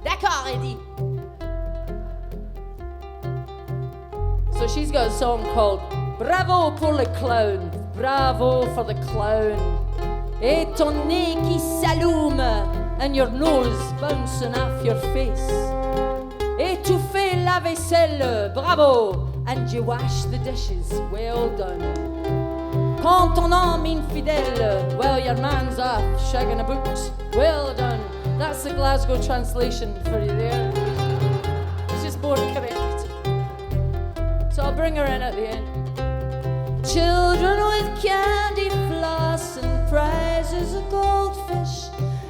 D'accord, Eddi. So she's got a song called Bravo pour le clown. Bravo for the clown. Et ton nez qui s'allume and your nose bouncing off your face. Et tu fais la vaisselle. Bravo. And you wash the dishes. Well done. Quand ton homme infidèle, well, your man's off shagging a boot. Well done. That's the Glasgow translation for you there. It's just more correct. So I'll bring her in at the end. Children with candy floss and prizes of goldfish.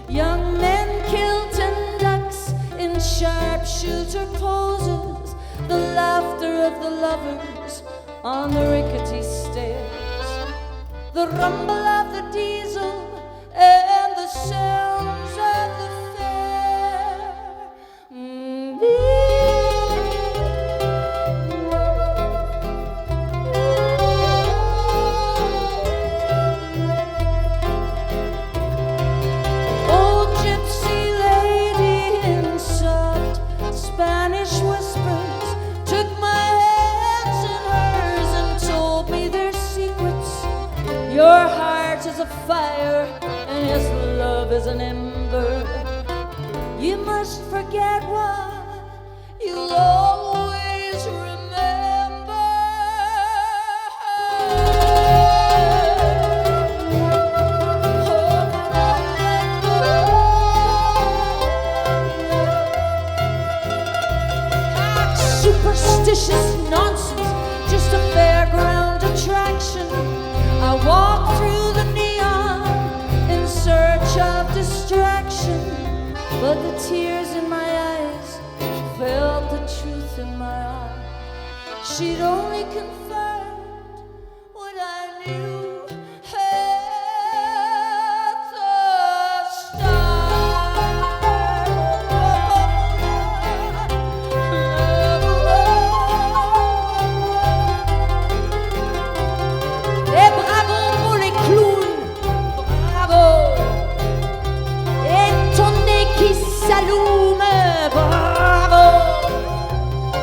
Young men kilting ducks in sharpshooter poses. The laughter of the lovers on the rickety stairs. The rumble of the diesel and the sounds of the fair. Old gypsy lady in soft Spanish whispers took my hands in hers and told me their secrets. Your heart is a fire and his love is an ember. You must forget what you'll always remember. Superstitious nonsense, just a fairground attraction. I walk through the neon in search of distraction, but the tears in my eyes felt the truth in my heart. She'd only confirmed what I knew at the start. Et bravo pour les clowns, bravo. Et ton nez qui s'allume, bravo.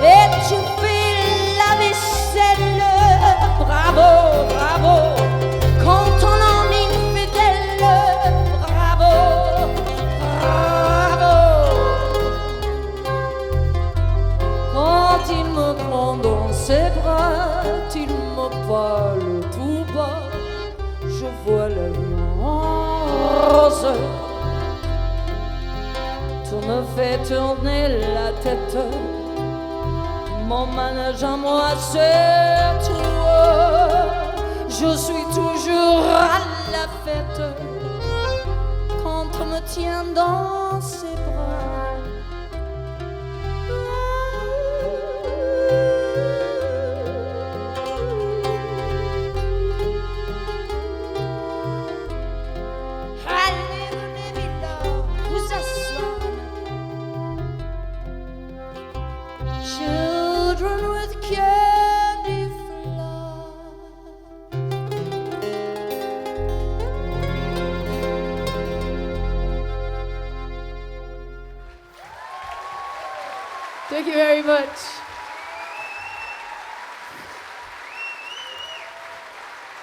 Et tu fais la vaisselle, bravo, bravo. Quand ton homme infidèle, bravo, bravo. Quand il me prend dans ses bras, il me parle tout bas, je vois la vie en rose. Tu me fais tourner la tête, mon manège à moi c'est toi. Je suis toujours à la fête quand on me tient dans ses bras. Children with candy floss. Thank you very much.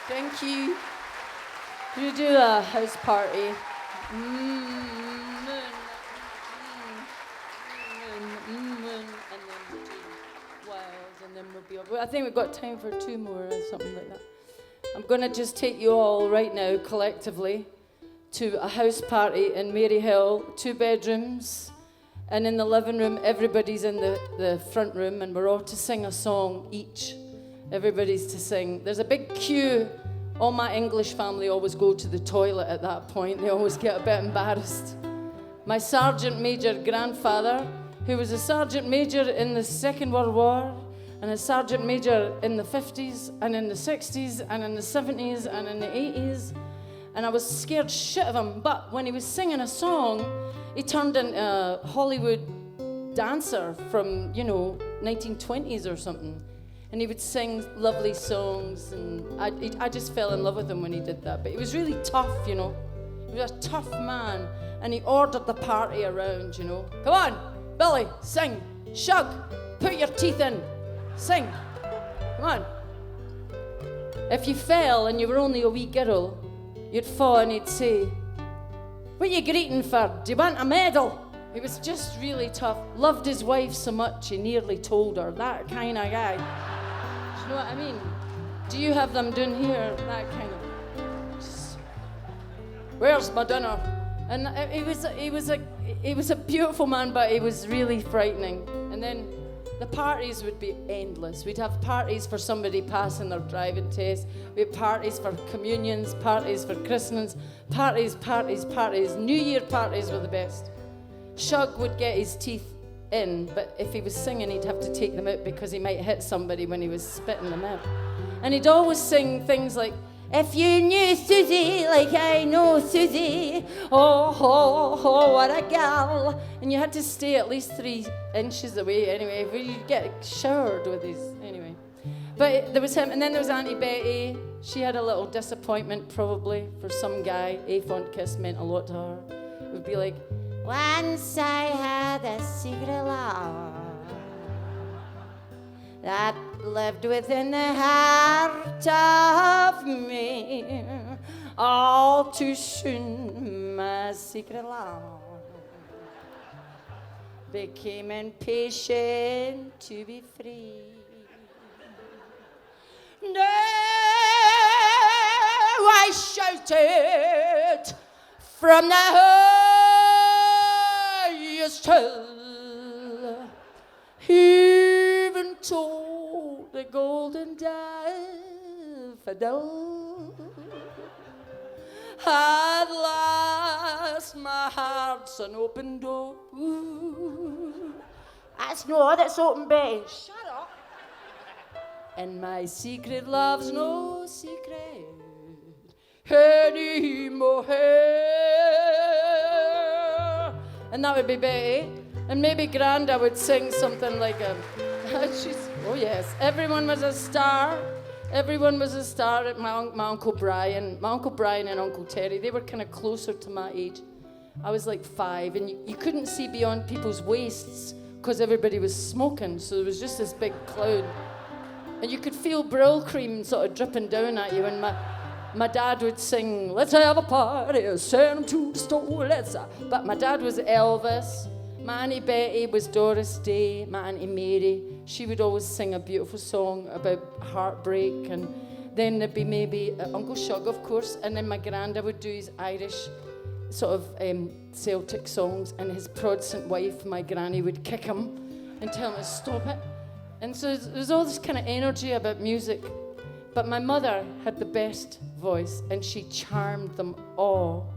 Thank you. You do a house party. I think we've got time for two more or something like that. I'm going to just take you all right now collectively to a house party in Maryhill, 2 bedrooms, and in the living room everybody's in the front room and we're all to sing a song each. Everybody's to sing. There's a big queue. All my English family always go to the toilet at that point. They always get a bit embarrassed. My sergeant major grandfather, who was a sergeant major in the Second World War, and a sergeant major in the 50s, and in the 60s, and in the 70s, and in the 80s. And I was scared shit of him. But when he was singing a song, he turned into a Hollywood dancer from, 1920s or something. And he would sing lovely songs, and I just fell in love with him when he did that. But he was really tough, He was a tough man, and he ordered the party around, Come on, Billy, sing. Shug, put your teeth in. Sing. Come on. If you fell and you were only a wee girl, you'd fall and he'd say, what are you greeting for? Do you want a medal? He was just really tough. Loved his wife so much he nearly told her. That kind of guy. Do you know what I mean? Do you have them down here? That kind of... Just, where's my dinner? And he was a beautiful man, but he was really frightening. And then the parties would be endless. We'd have parties for somebody passing their driving test. We had parties for communions, parties for christenings, parties. New Year parties were the best. Shug would get his teeth in, but if he was singing, he'd have to take them out because he might hit somebody when he was spitting them out. And he'd always sing things like, if you knew Susie like I know Susie, oh, what a gal. And you had to stay at least 3 inches away anyway, where you'd get showered with his, anyway. But there was him, and then there was Auntie Betty. She had a little disappointment probably for some guy. A fond kiss meant a lot to her. It would be like, once I had a secret love that lived within the heart of me. All too soon, my secret love became impatient to be free. No, I shouted from the highest hill, even told the golden daffodil. At last my heart's an open door. That's no, that's open, Betty. Shut up. And my secret love's no secret anymore. And that would be Betty. And maybe Granda would sing something like oh yes, everyone was a star. Everyone was a star at my Uncle Brian. My Uncle Brian and Uncle Terry, they were kind of closer to my age. I was like 5, and you couldn't see beyond people's waists because everybody was smoking, so there was just this big cloud. And you could feel Brill cream sort of dripping down at you, and my dad would sing, let's have a party, send 'em to the store, But my dad was Elvis. My Auntie Betty was Doris Day. My Auntie Mary, she would always sing a beautiful song about heartbreak. And then there'd be maybe Uncle Shug, of course. And then my granda would do his Irish sort of Celtic songs. And his Protestant wife, my granny, would kick him and tell him to stop it. And so there's all this kind of energy about music. But my mother had the best voice, and she charmed them all.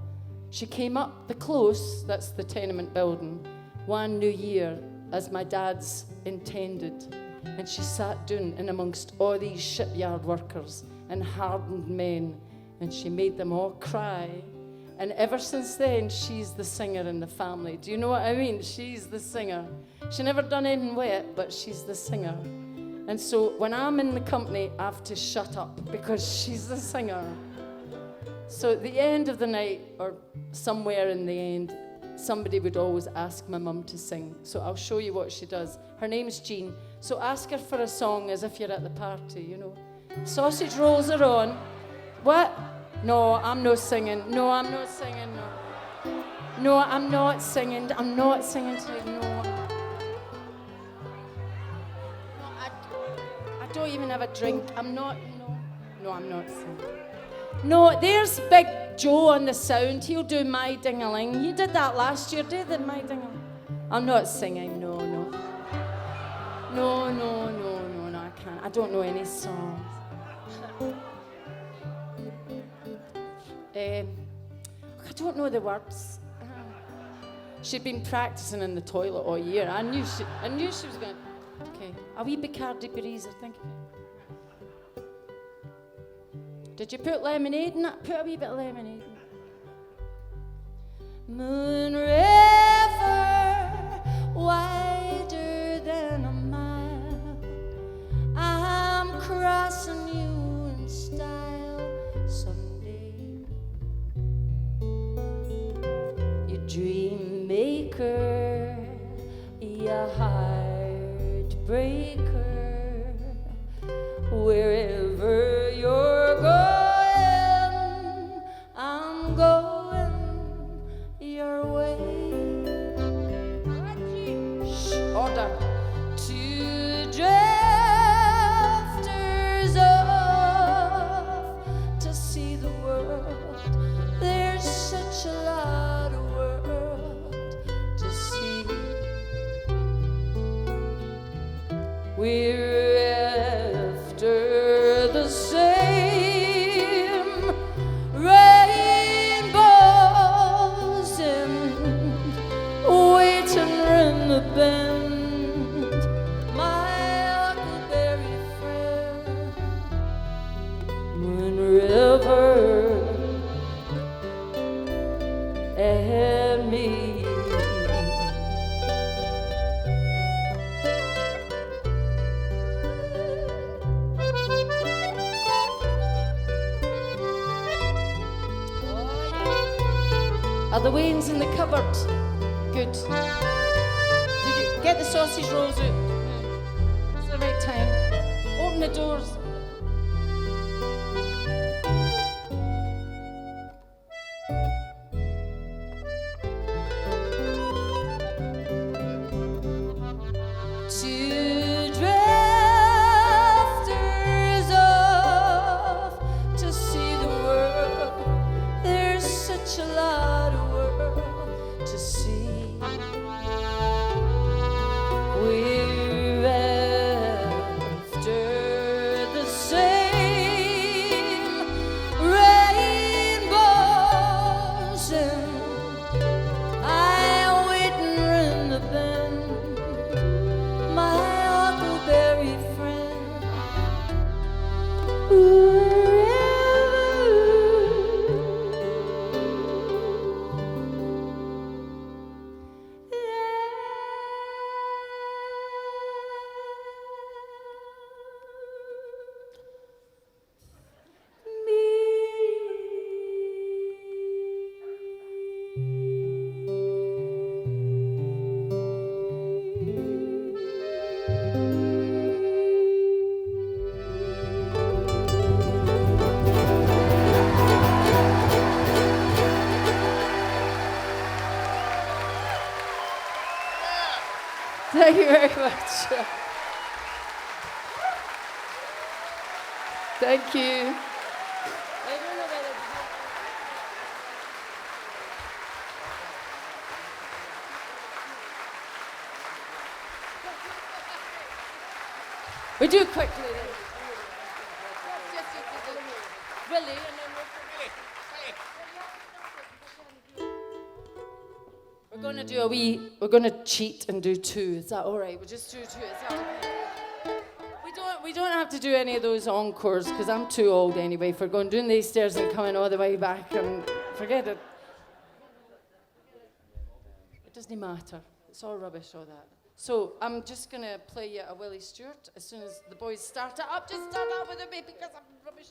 She came up the close, that's the tenement building, one New Year, as my dad's intended. And she sat down in amongst all these shipyard workers and hardened men, and she made them all cry. And ever since then, she's the singer in the family. Do you know what I mean? She's the singer. She never done anything wet, but she's the singer. And so when I'm in the company, I have to shut up because she's the singer. So at the end of the night, or somewhere in the end, somebody would always ask my mum to sing. So I'll show you what she does. Her name's Jean. So ask her for a song as if you're at the party, you know. Sausage rolls are on. What? No, I'm not singing. No, I'm not singing. No. No, I'm not singing. I'm not singing tonight. No. I don't even have a drink. I'm not. No, I'm not singing. No, there's Big Joe on the sound. He'll do My Ding-a-Ling. You did that last year, did the My Ding-a-Ling? I'm not singing. No. No, I can't. I don't know any songs. I don't know the words. She'd been practicing in the toilet all year. I knew she was going. Okay, a wee Bacardi Breezer, thank you. Did you put lemonade in that? Put a wee bit of lemonade in. Moon River, wider than a mile. I'm crossing you in style someday. You dream maker, you heartbreaker, wherever you're going, I'm going your way. Shh, order. Two drifters off to see the world. There's such a lot of world to see. We're after the same rainbows and waiting in the bend. My huckleberry friend, Moon River and me. Are the wains in the cupboard? Good. Did you get the sausage rolls out? It's the right time. Open the doors. Two drifters off to see the world. There's such a lot of world to see. We're after the same rainbows and I'm waiting in the bend. My huckleberry friend, Thank you very much. Thank you. I don't know whether we do quickly then. Willie, and then we're going to do we're going to cheat and do two. Is that all right? We'll just do two. Is that okay? We don't have to do any of those encores because I'm too old anyway for going down these stairs and coming all the way back and forget it. It doesn't matter. It's all rubbish, all that. So I'm just going to play you a Willie Stewart as soon as the boys start it up. Just start up with me because I'm rubbish.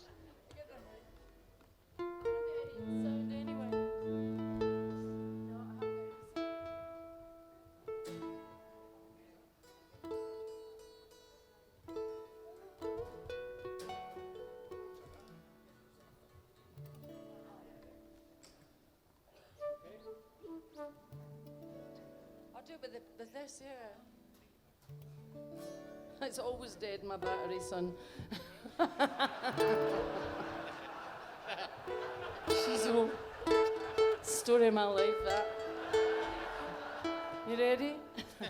Sound anyway. I'll do it with this here. It's always dead, my battery, son. She's a story of my life, that. You ready?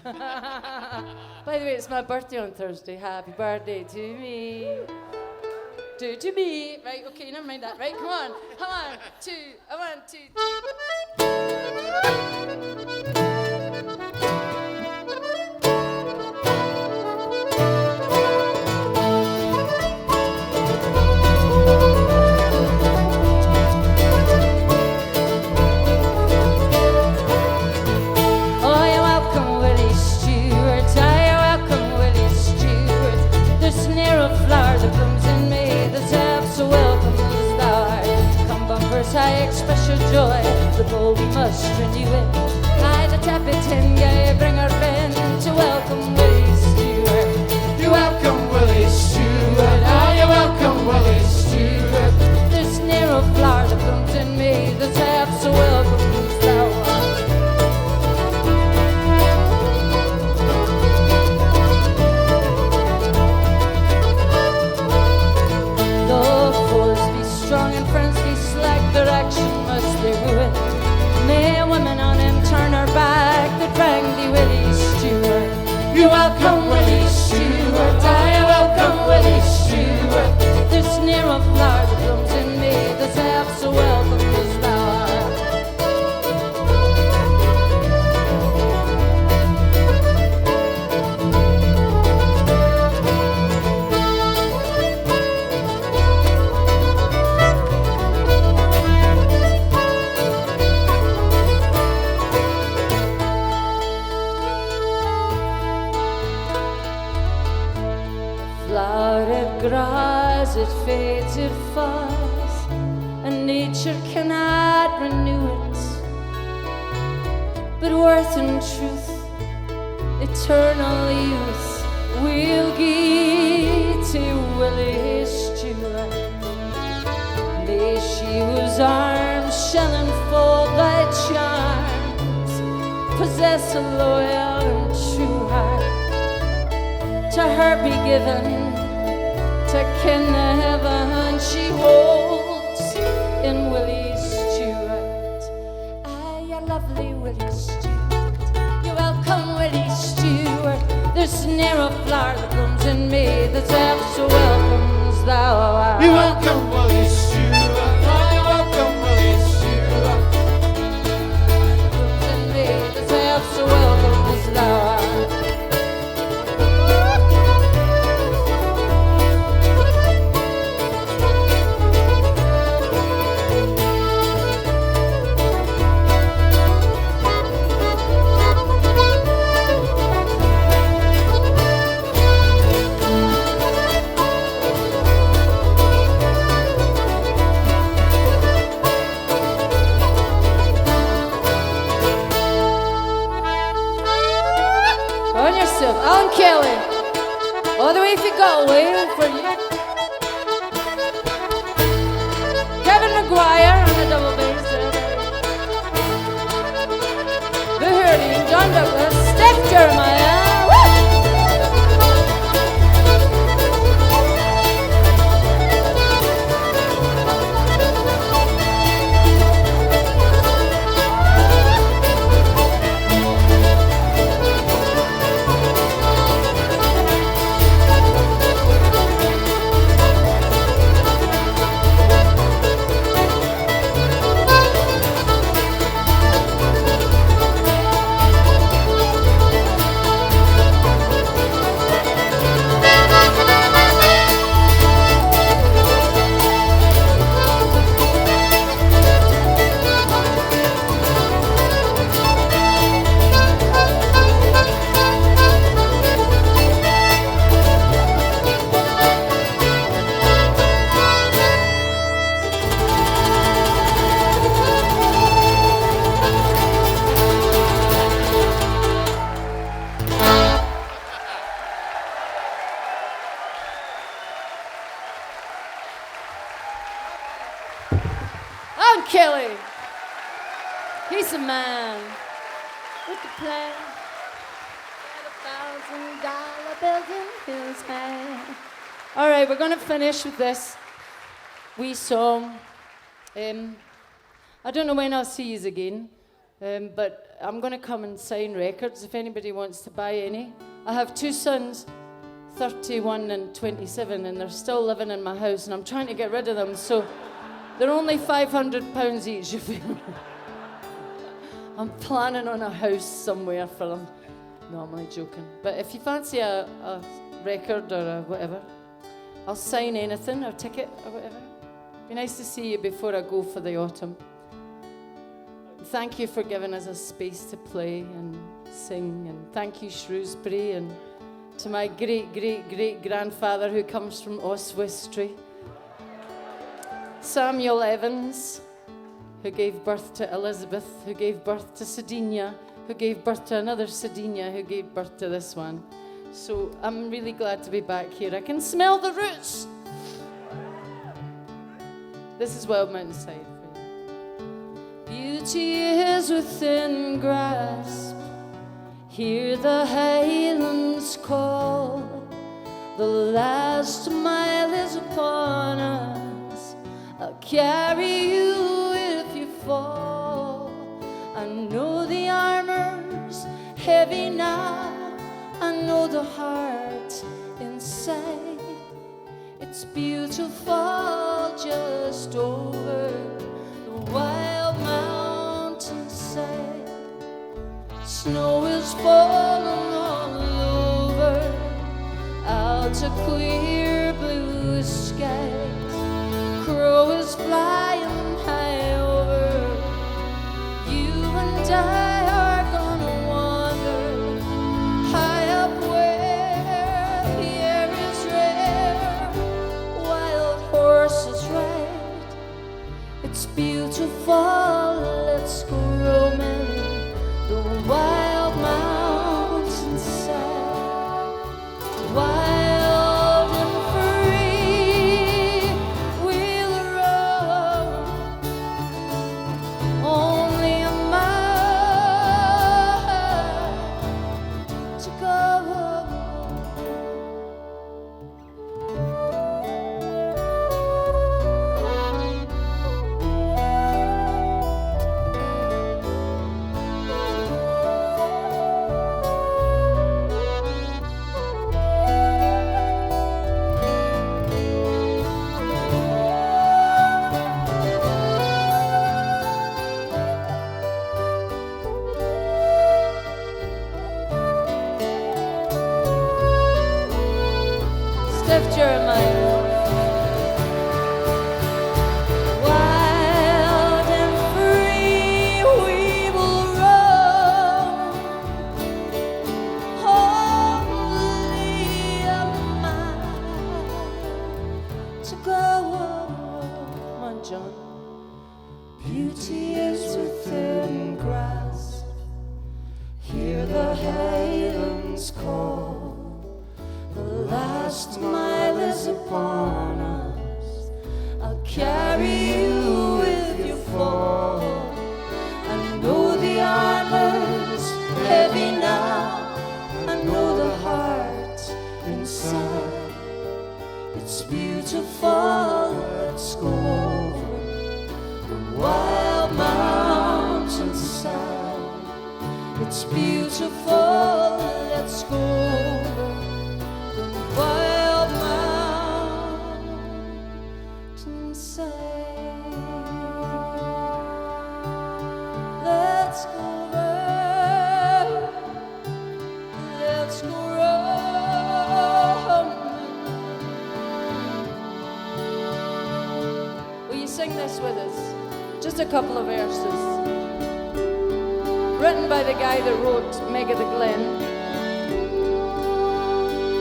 By the way, it's my birthday on Thursday. Happy birthday to me. To me. Right, okay, never mind that. Right, come on. 1, 2, 1, 2, 3. Willie Stewart, I welcome Willie Stewart. There's near a flower that blooms in me that's half so welcome as thou art. Flowered grass, it fades, it falls, and nature cannot renew it. But worth and truth, eternal youth, will give to Willie Stewart. May she whose arms shall enfold thy charms possess a loyal and true heart. To her be given, to ken the heaven she holds in Willie Stewart. Ah, you lovely Willie Stewart, you're welcome Willie Stewart. There's ne'er a flower that blooms in me that's half so welcome as thou art. You're welcome, Willie Stewart. I welcome Willie Stewart. Blooms in me that's half so welcome as thou art. Alan Kelly, all the way from Galway for you. Kevin McGuire on the double bass there. Boo Hurley, John Douglas, Steph Jeremiah. Kelly, he's a man with a plan and $1,000 bill in his hand. All right, we're going to finish with this wee song. I don't know when I'll see you again, but I'm going to come and sign records if anybody wants to buy any. I have two sons, 31 and 27, and they're still living in my house, and I'm trying to get rid of them, so they're only £500 each. If you I'm planning on a house somewhere for them. No, I'm only joking. But if you fancy a record or a whatever, I'll sign anything, or ticket or whatever. Be nice to see you before I go for the autumn. Thank you for giving us a space to play and sing, and thank you, Shrewsbury, and to my great-great-great-grandfather who comes from Oswestry, Samuel Evans, who gave birth to Elizabeth, who gave birth to Sardinia, who gave birth to another Sardinia, who gave birth to this one. So I'm really glad to be back here. I can smell the roots. This is Wild Mountainside. Beauty is within grasp. Hear the highlands call. The last mile is upon us. I'll carry you if you fall. I know the armor's heavy now. I know the heart inside. It's beautiful just over the wild mountainside. Snow is falling all over, out to clear blue skies. Crow is flying high over. You and I are gonna wander high up where the air is rare. Wild horses ride. It's beautiful. Let's go roaming the wild mountainside. Wild and free, we'll roam. Only a mile to go. Steph Jeremiah. Wild and free we will roam. Only a mile to go. Come on, John. Beauty is within grasp. Hear the highlands call. The last mile is upon us. I'll carry you if you fall. I know the armor's heavy now. I know the heart inside. It's beautiful. Let's go over the wild mountainside. It's beautiful. Let's go over wild mountainside. Let's go roaming. Let's go roaming. Will you sing this with us? Just a couple of verses. Written by the guy that wrote Meg of the Glen.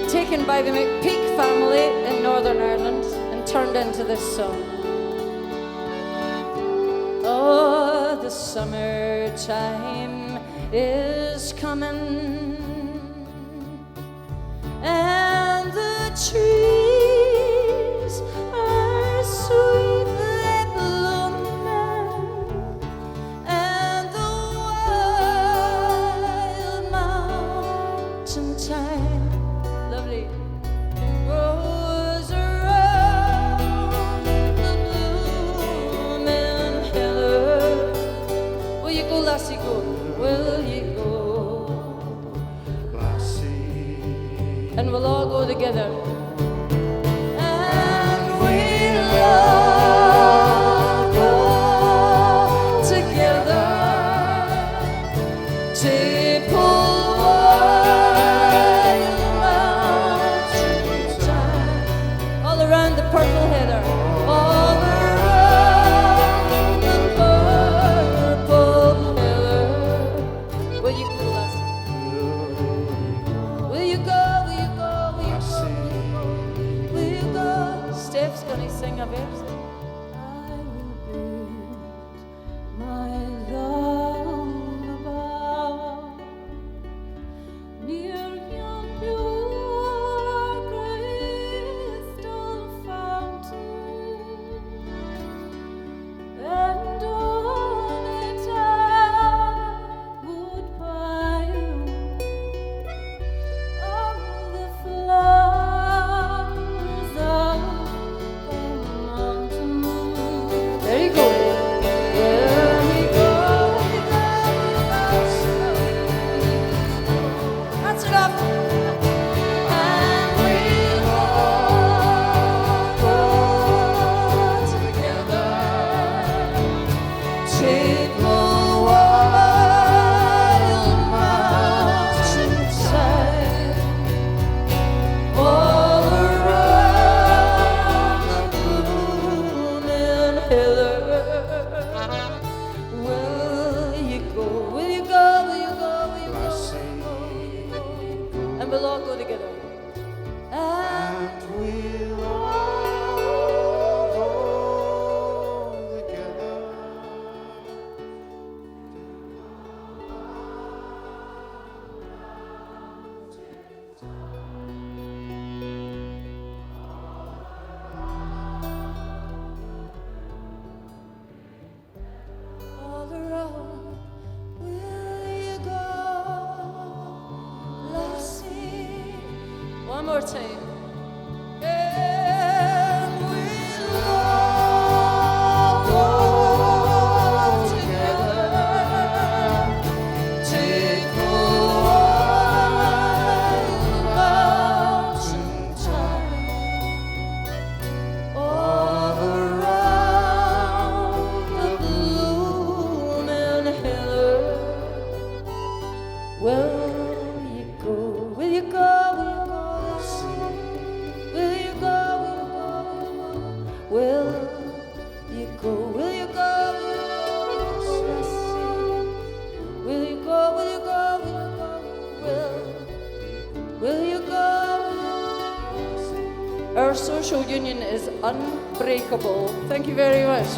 Taken by the McPeak family in Northern Ireland and turned into this song. Oh, the summertime is coming, and the trees are sweetly blooming, and the wild mountain thyme grows around the blooming heather. Will you go, Lassie, go? Will you go, Lassie? And we'll all go together. And we'll all go together to pull the purple heather, all around the purple heather. Will you go, Lassie? Will you go? Will you go? Will you go? Will you go? Steph's gonna sing a verse. I will build my love above near yon pure crystal fountain, and on it I would pile all the flowers of the month. and we'll all go together. All around will you go, Lassie? One more time. And we'll all go together. Take a wild mountain time. All around the blooming hill. Will you go? Will you go? Will you go? Will you go? Will you go? Will you go? Will you go? Will you go? Our social union is unbreakable. Thank you very much.